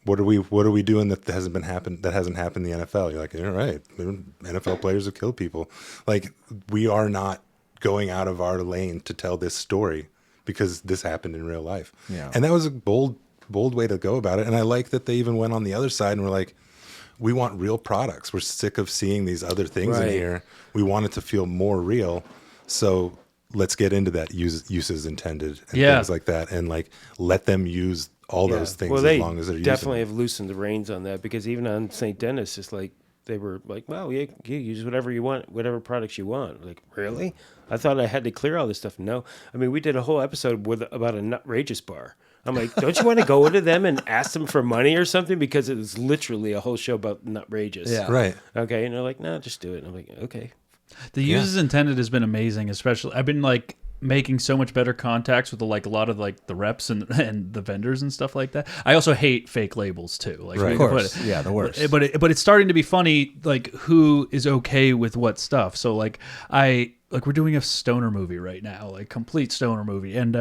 what are we doing that hasn't happened in the NFL? You're like, you're right. NFL players have killed people. Like, we are not going out of our lane to tell this story because this happened in real life. Yeah. And that was a bold way to go about it. And I like that they even went on the other side and were like, we want real products. We're sick of seeing these other things in Right. here. We want it to feel more real. So let's get into that uses intended and things like that, and like let them use all those things well, as long as they're definitely using have loosened the reins on that because even on St. Dennis, it's like they were like, "Well, you use whatever you want, whatever products you want." Like, really? I thought I had to clear all this stuff. No, I mean, we did a whole episode about a Nutrageous bar. I'm like, don't you want to go into them and ask them for money or something? Because it was literally a whole show about Nutrageous. Yeah. Right. Okay, and they're like, "No, just do it." And I'm like, "Okay." The uses intended has been amazing, especially I've been like making so much better contacts with like a lot of like the reps and the vendors and stuff like that. I also hate fake labels too. Like, Right. Of course. Yeah, the worst. But it's starting to be funny, like who is okay with what stuff. So like we're doing a stoner movie right now, like complete stoner movie, and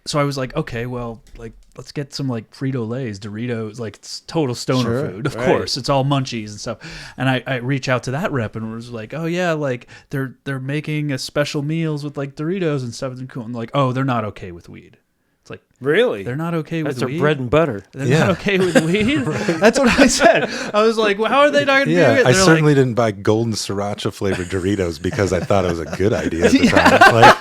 so I was like, okay, well, like let's get some like Frito-Lays, Doritos, like it's total stoner Sure. food. Of Right. course, it's all munchies and stuff. And I reach out to that rep and was like, oh yeah, like they're making a special meals with like Doritos and stuff. And I'm like, oh, they're not okay with weed. It's like Really? they're not okay That's with their weed. bread and butter. They're Yeah. not okay with weed. That's what I said. I was like, well, how are they not going to do Yeah, it? I They're certainly like, didn't buy golden sriracha flavored Doritos because I thought it was a good idea at the time. Like,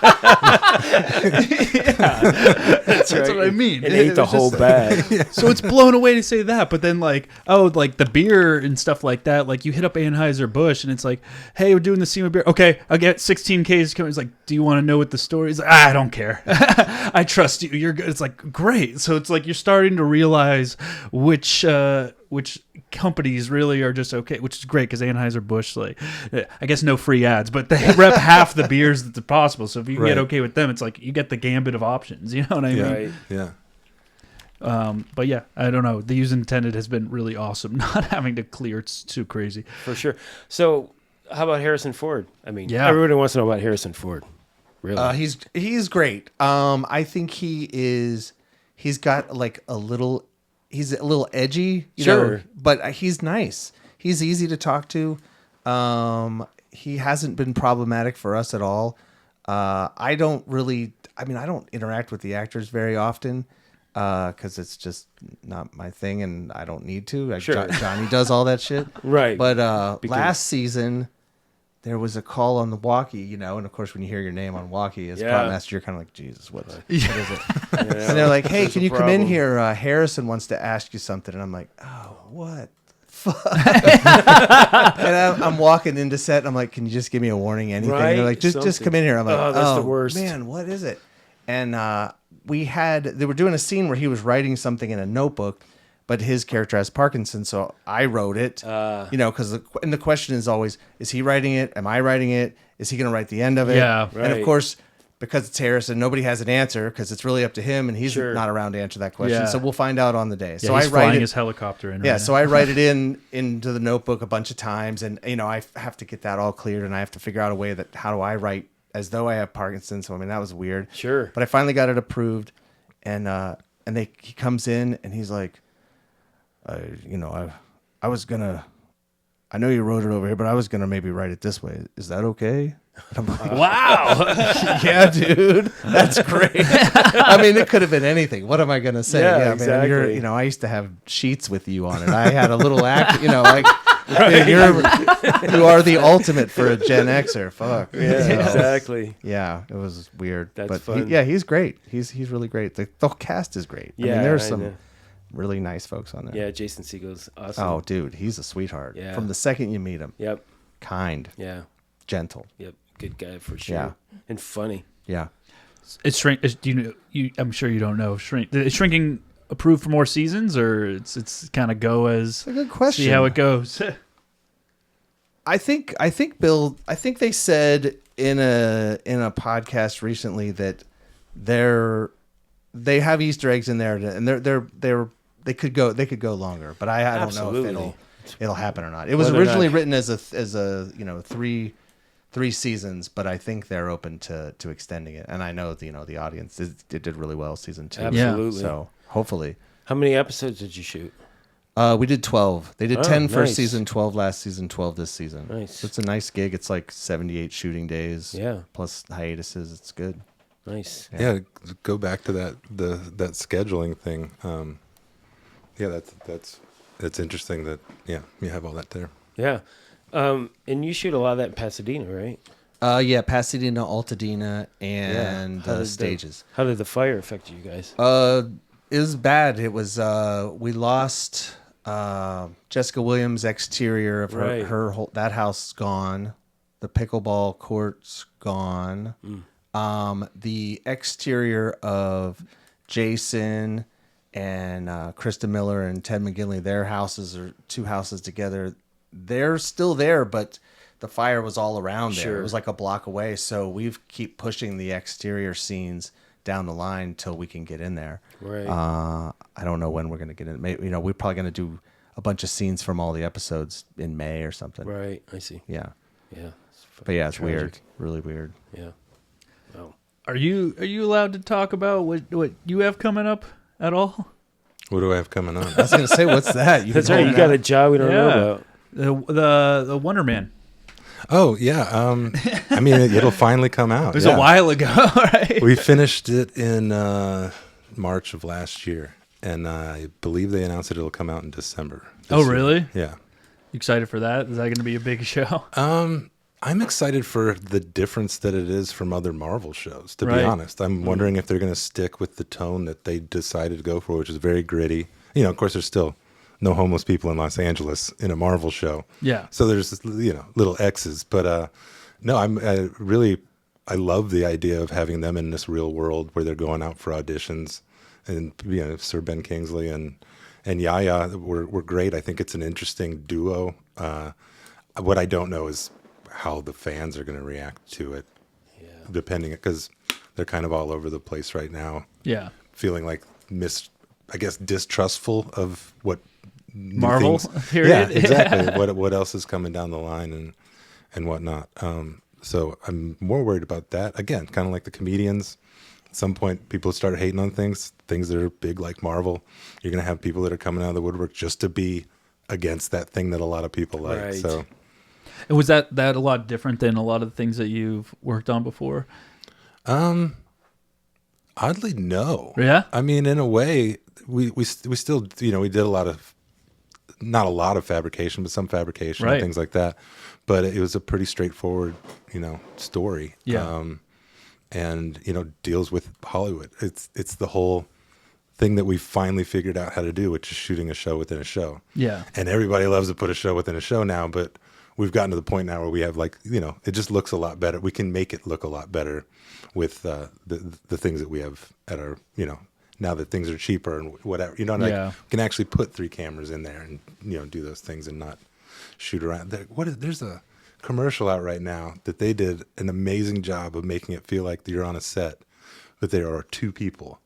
that's what I mean. And It ate the was whole just- bag. So it's blown away to say that, but then like, oh, like the beer and stuff like that, like you hit up Anheuser-Busch and it's like, hey, we're doing the SEMA beer. Okay, I'll get 16 cases coming. It's like, do you want to know what the story is? Like, I don't care. I trust you. You're good. It's like, great. So it's like you're starting to realize which companies really are just okay, which is great because Anheuser-Busch, like, I guess no free ads, but they rep half the beers that's possible. So if you can get Right. okay with them, it's like you get the gambit of options. You know what I mean? Right. yeah. But yeah, I don't know. The use intended has been really awesome. Not having to clear, it's too crazy. For sure. So, how about Harrison Ford? I mean, Yeah. everybody wants to know about Harrison Ford. Really? He's great. I think he's got like he's a little edgy, you know, Sure. but he's nice. He's easy to talk to. He hasn't been problematic for us at all. I don't interact with the actors very often because it's just not my thing and I don't need to. Like, Sure. Johnny does all that shit. Right. But Because- last season, there was a call on the walkie, you know, and of course when you hear your name on walkie as Yeah. prop master, you're kind of like, Jesus, what is it? You And know, they're like, hey, there's can a you come in problem. here? Harrison wants to ask you something. And I'm like, oh, what? Fuck. And I'm walking into set and I'm like, can you just give me a warning, anything? And Right, they're like, just something. come in here. I'm like, Oh, that's the worst. man, what is it? And they were doing a scene where he was writing something in a notebook, but his character has Parkinson's, so I wrote it. You know, because the question is always, is he writing it? Am I writing it? Is he going to write the end of it? Yeah. And of Right. course, because it's Harrison, nobody has an answer because it's really up to him, and he's Sure. not around to answer that question. Yeah. So we'll find out on the day. Yeah, So he's I write flying it. his helicopter in. Yeah, right so now. I write it into the notebook a bunch of times, and you know I have to get that all cleared, and I have to figure out a way that how do I write as though I have Parkinson's. So I mean that was weird. Sure. But I finally got it approved, and he comes in and he's like, I was gonna, I know you wrote it over here, but I was gonna maybe write it this way. Is that okay? And I'm like, Wow. yeah, dude, that's great. I mean, it could have been anything. What am I gonna say? Yeah, man, exactly. I used to have sheets with you on it. I had a little act, like You are the ultimate for a Gen Xer. Fuck. Yeah, exactly. Yeah, it was weird. That's but fun. he's great. He's really great. The whole cast is great. I Yeah, mean, there's I some know. really nice folks on there. Yeah, Jason Segel's awesome. Oh, dude, he's a sweetheart. Yeah. From the second you meet him, Yep. kind, Yeah. gentle. Yep. Good guy for sure. Yeah. And funny. Yeah. It's shrink. Do you know? I'm sure you don't know. Is shrinking approved for more seasons, or it's kind of go as That's a good question. see how it goes. I think Bill. I think they said in a podcast recently that they have Easter eggs in there, and they could go longer. But I don't know Absolutely. if it'll happen or not. It was Whether or originally not- written as a three seasons, but I think they're open to extending it. And I know the audience it did really well season 2. Absolutely. So hopefully, How many episodes did you shoot? we did 12. They did 10 first nice. season, 12 last season, 12 this season. Nice. So it's a nice gig. It's like 78 shooting days. Yeah. Plus hiatuses. It's good. Nice. Yeah, go back to that scheduling thing. Yeah, that's interesting that you have all that there. Yeah. And you shoot a lot of that in Pasadena, right? Yeah, Pasadena, Altadena, and How did stages. How did the fire affect you guys? It was bad. It was we lost Jessica Williams' exterior of Right. her whole, that house gone. The pickleball court's gone. The exterior of Jason and Krista Miller and Ted McGinley, their houses are 2 houses together. They're still there, but the fire was all around there. Sure. It was like a block away. So we keep pushing the exterior scenes down the line till we can get in there. Right. I don't know when we're going to get in. Maybe, we're probably going to do a bunch of scenes from all the episodes in May or something. Right. I see. Yeah. Yeah. But yeah, it's Tragic. weird. Really weird. Yeah. Oh. Are you allowed to talk about what you have coming up at all? What do I have coming on? I was going to say, what's that? That's right. You got a job we don't know about. The Wonder Man. Oh yeah, I mean it'll finally come out. It was yeah. a while ago, right? We finished it in March of last year, and I believe they announced that it'll come out in December. Oh, this year. really? Yeah. You excited for that? Is that going to be a big show? I'm excited for the difference that it is from other Marvel shows, to Right. be honest. I'm wondering if they're going to stick with the tone that they decided to go for, which is very gritty. Of course, there's still no homeless people in Los Angeles in a Marvel show. Yeah. So there's, little X's. But no, I love the idea of having them in this real world where they're going out for auditions. And, Sir Ben Kingsley and Yaya were great. I think it's an interesting duo. What I don't know is how the fans are going to react to it, depending, because they're kind of all over the place right now, Yeah. feeling like distrustful of what new Marvel, things- period. Yeah, exactly. What else is coming down the line and whatnot. So I'm more worried about that. Again, kind of like the comedians. At some point, people start hating on things that are big like Marvel. You're going to have people that are coming out of the woodwork just to be against that thing that a lot of people like. Right. So. And was that a lot different than a lot of the things that you've worked on before? Oddly, no. Yeah? I mean, in a way, we still, we did not a lot of fabrication, but some fabrication Right. and things like that. But it was a pretty straightforward, story. Yeah. And deals with Hollywood. It's the whole thing that we finally figured out how to do, which is shooting a show within a show. Yeah. And everybody loves to put a show within a show now, but we've gotten to the point now where we have it just looks a lot better. We can make it look a lot better with the things that we have at our, now that things are cheaper and whatever, we can actually put 3 cameras in there and, do those things and not shoot around. There's a commercial out right now that they did an amazing job of making it feel like you're on a set, but there are 2 people.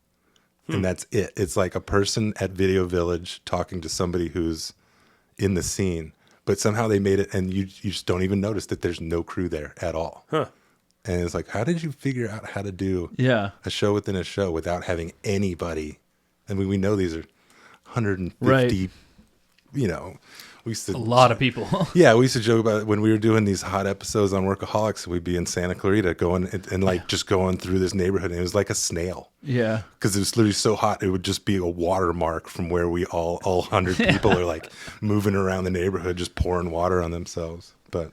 And that's it. It's like a person at Video Village talking to somebody who's in the scene, but somehow they made it, and you just don't even notice that there's no crew there at all. Huh. And it's like, how did you figure out how to do Yeah. a show within a show without having anybody? I mean, we know these are 150, Right. We used to A lot of people. Yeah, we used to joke about it when we were doing these hot episodes on Workaholics. We'd be in Santa Clarita going and like just going through this neighborhood, and it was like a snail Yeah. because it was literally so hot. It would just be a watermark from where we all 100 people are like moving around the neighborhood, just pouring water on themselves. But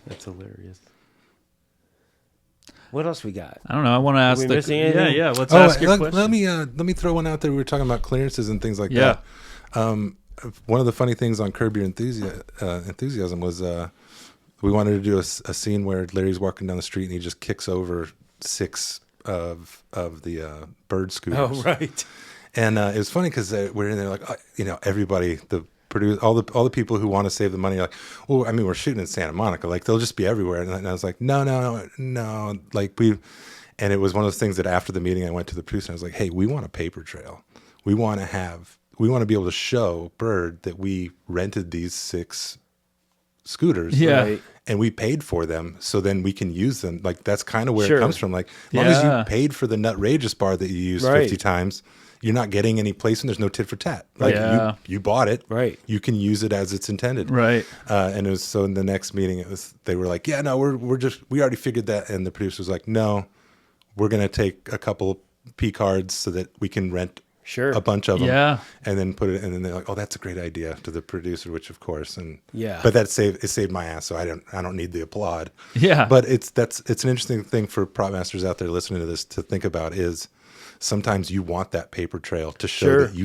That's hilarious. What else we got? I don't know. I want to ask we the missing anything? yeah. Let's ask your let, question. let me throw one out there. We were talking about clearances and things like Yeah. that. One of the funny things on Curb Your Enthusiasm was we wanted to do a scene where Larry's walking down the street and he just kicks over 6 of the bird scooters. Oh, right. And it was funny because we're in there like, everybody, all the people who want to save the money are like, well, I mean, we're shooting in Santa Monica, like they'll just be everywhere. And I was like, no, like and it was one of those things that after the meeting I went to the producer and I was like, hey, we want a paper trail. We want to be able to show Bird that we rented these 6 scooters. Yeah. Right. And we paid for them, so then we can use them. Like that's kind of where Sure. it comes from. Like as long as Yeah. you paid for the Nutrageous bar that you used Right. 50 times, you're not getting any placement. There's no tit for tat. Like Yeah. you bought it, Right. You can use it as it's intended, Right. And it was so in the next meeting, they were like, yeah, no, we already figured that, and the producer was like, no, we're gonna take a couple P cards so that we can rent Sure. a bunch of them, Yeah. and then put it, and then they're like, oh, that's a great idea to the producer, which of course, and Yeah. but it saved my ass, so I don't need the applaud. Yeah. But it's an interesting thing for prop masters out there listening to this to think about is sometimes you want that paper trail to show Sure. that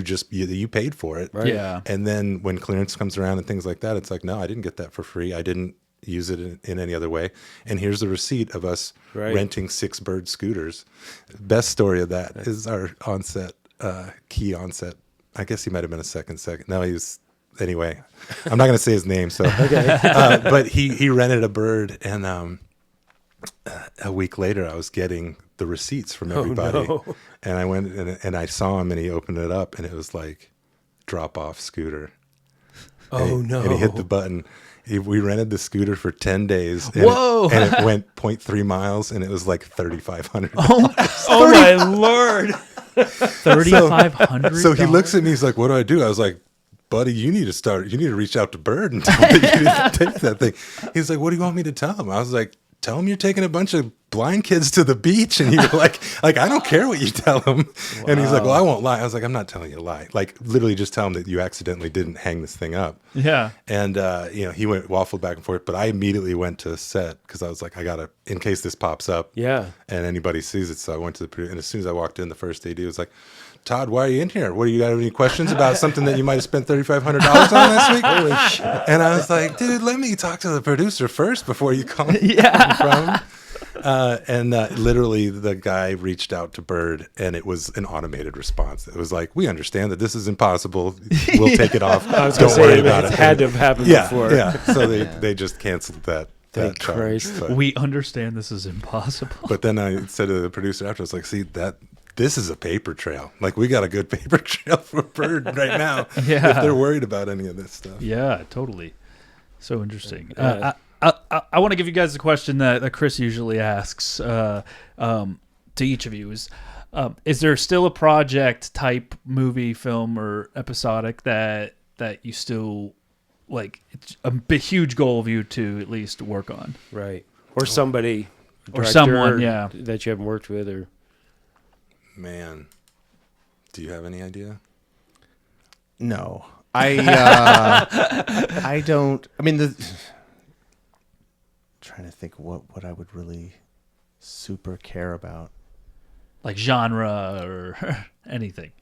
you paid for it. Right. Yeah. And then when clearance comes around and things like that, it's like, no, I didn't get that for free. I didn't use it in any other way. And here's the receipt of us Right. renting 6 bird scooters. Best story of that is our onset, key onset. I guess he might have been a second. No, he was. Anyway, I'm not going to say his name. So, but he rented a bird, and a week later, I was getting the receipts from everybody, no. and I went and I saw him, and he opened it up, and it was like drop off scooter. Oh, and no. And he hit the button. We rented the scooter for 10 days. And Whoa. And it went 0.3 miles, and it was like $3,500. Oh my lord. $3,500. So he looks at me. He's like, "What do I do?" I was like, "Buddy, you need to reach out to Bird and tell him that you need to take that thing." He's like, "What do you want me to tell him?" I was like, "Tell him you're taking a bunch of blind kids to the beach." And he was like, I don't care what you tell him. Wow. And he's like, "Well, I won't lie." I was like, "I'm not telling you a lie. Like literally just tell him that you accidentally didn't hang this thing up." Yeah. And he waffled back and forth, but I immediately went to set because I was like, I gotta, in case this pops up, Yeah. and anybody sees it. So I went to the producer, and as soon as I walked in, the first AD was like, "Todd, why are you in here? What do you got? Any questions about something that you might have spent $3,500 on last week?" Holy shit. And I was like, "Dude, let me talk to the producer first before you call me from." Literally, the guy reached out to Bird, and it was an automated response. It was like, "We understand that this is impossible. We'll take it off. Don't worry about it." It had to have happened before. Yeah. So they just canceled that. Thank charge. Christ. But, We understand this is impossible. but then I said to the producer after, I was like, "See that." This is a paper trail. Like we got a good paper trail for Bird right now. Yeah. If they're worried about any of this stuff. Yeah, totally. So interesting. I want to give you guys a question that Chris usually asks to each of you is there still a project type movie, film, or episodic that you still like? It's a big, huge goal of you to at least work on, Right. Or somebody. or director someone, yeah. that you haven't worked with, or Man, do you have any idea? No, I don't. I mean, trying to think what I would really super care about. Like genre or anything.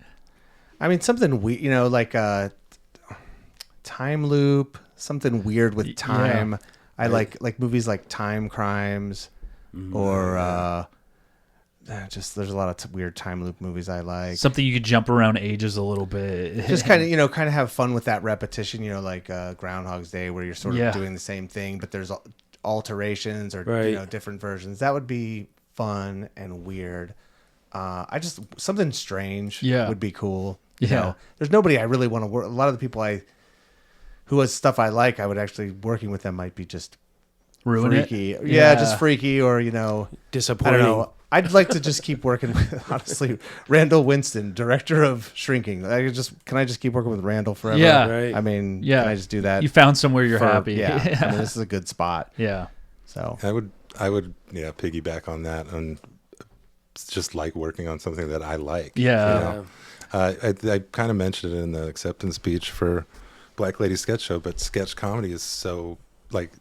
I mean, something weird, like a time loop, something weird with time. Yeah. I like movies like Time Crimes, or just there's a lot of weird time loop movies I like. Something you could jump around ages a little bit. Just kind of have fun with that repetition. Like Groundhog's Day, where you're sort of doing the same thing, but there's alterations or Right. Different versions. That would be fun and weird. Something strange would be cool. There's nobody I really want to work. A lot of the people who has stuff I like, I would actually working with them might be just Ruin freaky. it. Yeah, just freaky or disappointing. I don't know. I'd like to just keep working with, honestly, Randall Winston, director of Shrinking. Can I just keep working with Randall forever? Yeah. Right. I mean, Yeah. can I just do that? You found somewhere you're happy. Yeah. I mean, this is a good spot. Yeah. So I would piggyback on that and just like working on something that I like. Yeah. You know? I kind of mentioned it in the acceptance speech for Black Lady Sketch Show, but sketch comedy is so like,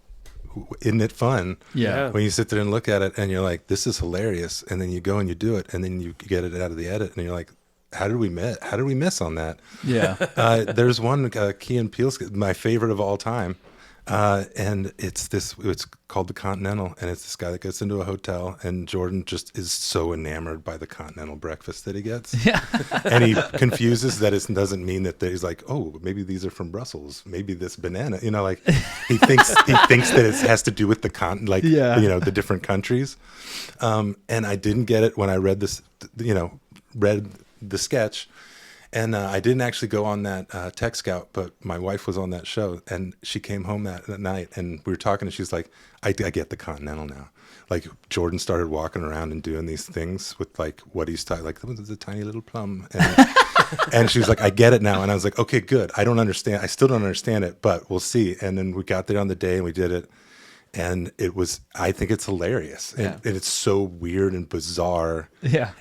isn't it fun? Yeah. When you sit there and look at it and you're like, this is hilarious, and then you go and you do it, and then you get it out of the edit, and you're like, how did we miss on that? Yeah. There's one Key and Peele, my favorite of all time. And it's called The Continental, and it's this guy that gets into a hotel, and Jordan just is so enamored by the continental breakfast that he gets. Yeah. And he confuses that it doesn't mean that he's like, oh, maybe these are from Brussels, maybe this banana, like he thinks that it has to do with the the different countries. And I didn't get it when I read this, read the sketch. And I didn't actually go on that Tech Scout, but my wife was on that show, and she came home that night, and we were talking, and she's like, I get the Continental now. Like, Jordan started walking around and doing these things with, like, what he's talking, like, this is a tiny little plum. And, and she was like, I get it now. And I was like, okay, good. I still don't understand it, but we'll see. And then we got there on the day, and we did it. And I think it's hilarious. And it's so weird and bizarre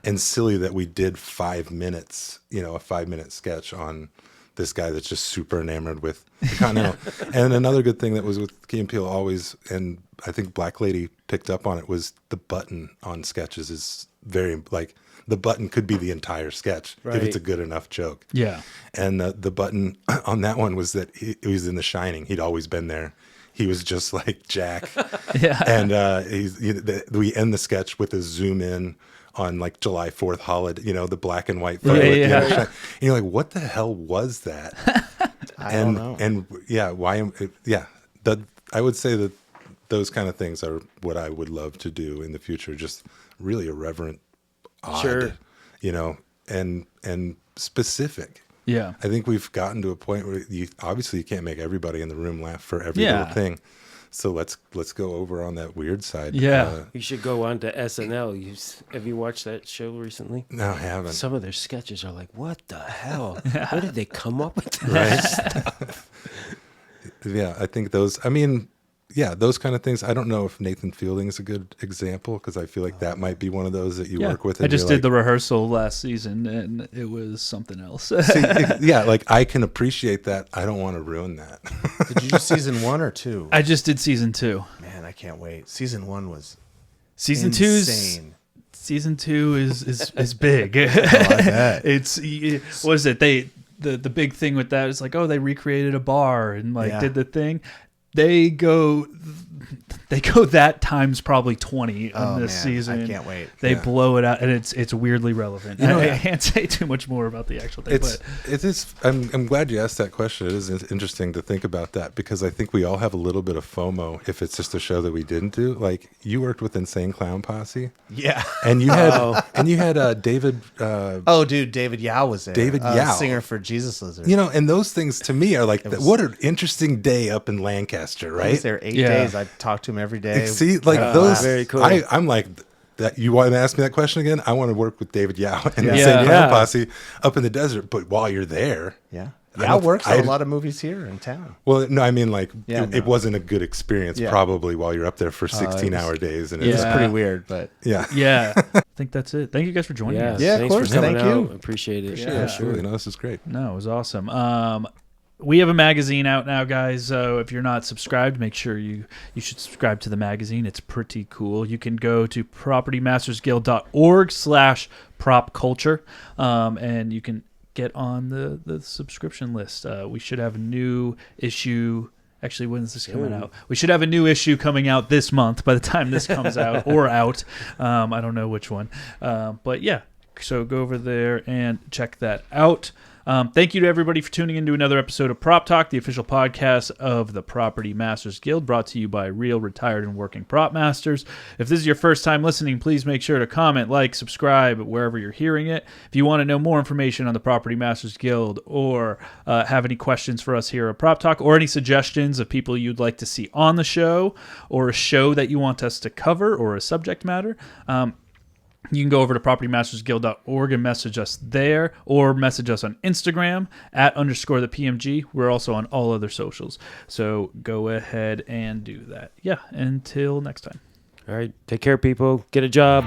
and silly that we did 5 minutes, a 5-minute sketch on this guy that's just super enamored with the Continental. And another good thing that was with Key and Peele always, and I think Black Lady picked up on it, was the button on sketches is very, like, the button could be the entire sketch if it's a good enough joke. Yeah. And the button on that one was that he was in The Shining. He'd always been there. He was just like Jack. And we end the sketch with a zoom in on like July 4th holiday, the black and white photo. And you're like, what the hell was that? I don't know. And I would say that those kind of things are what I would love to do in the future. Just really irreverent, odd, and specific. Yeah, I think we've gotten to a point where you can't make everybody in the room laugh for every little thing. So let's go over on that weird side. Yeah, you should go on to SNL. Have you watched that show recently? No, I haven't. Some of their sketches are like, what the hell? Where did they come up with this stuff? Yeah, I think those. I mean, those kind of things. I don't know if Nathan Fielding is a good example, because I feel like that might be one of those that you work with. I just did the rehearsal last season, and it was something else. Like, I can appreciate that. I don't want to ruin that. Did you do season 1 or 2? I just did season 2. Man, I can't wait. Season 1 was season insane. Season 2 is big. What is it? The big thing with that is like, oh, they recreated a bar and did the thing. They go that times probably 20 on this season. I can't wait. They blow it out, and it's weirdly relevant. I can't say too much more about the actual thing. It is. I'm glad you asked that question. It is interesting to think about that, because I think we all have a little bit of FOMO if it's just a show that we didn't do. Like, you worked with Insane Clown Posse, and you had David. David Yao was there. David Yao, singer for Jesus Lizard. And those things to me are like, what an interesting day up in Lancaster, right? I was there 8 days. I talked to him every day. See, like those. Very cool. I'm like that. You want to ask me that question again? I want to work with David Yao and Insane Clown Posse up in the desert. But while you're there, Yao works on a lot of movies here in town. Well, no, I mean, like, it wasn't a good experience probably while you're up there for 16-hour days, and it's pretty weird, but I think that's it. Thank you guys for joining us. Yeah, of course. Thank you. Appreciate it. Absolutely. No, this is great. No, it was awesome. We have a magazine out now, guys. If you're not subscribed, make sure you should subscribe to the magazine. It's pretty cool. You can go to propertymastersguild.org/propculture, and you can get on the subscription list. We should have a new issue. Actually, when is this coming out? We should have a new issue coming out this month by the time this comes out, or out. I don't know which one. But yeah, so go over there and check that out. Thank you to everybody for tuning in to another episode of Prop Talk, the official podcast of the Property Masters Guild, brought to you by real, retired, and working prop masters. If this is your first time listening, please make sure to comment, like, subscribe wherever you're hearing it. If you want to know more information on the Property Masters Guild, or have any questions for us here at Prop Talk, or any suggestions of people you'd like to see on the show, or a show that you want us to cover, or a subject matter, You can go over to propertymastersguild.org and message us there, or message us on Instagram @_the PMG. We're also on all other socials. So go ahead and do that. Yeah, until next time. All right. Take care, people. Get a job.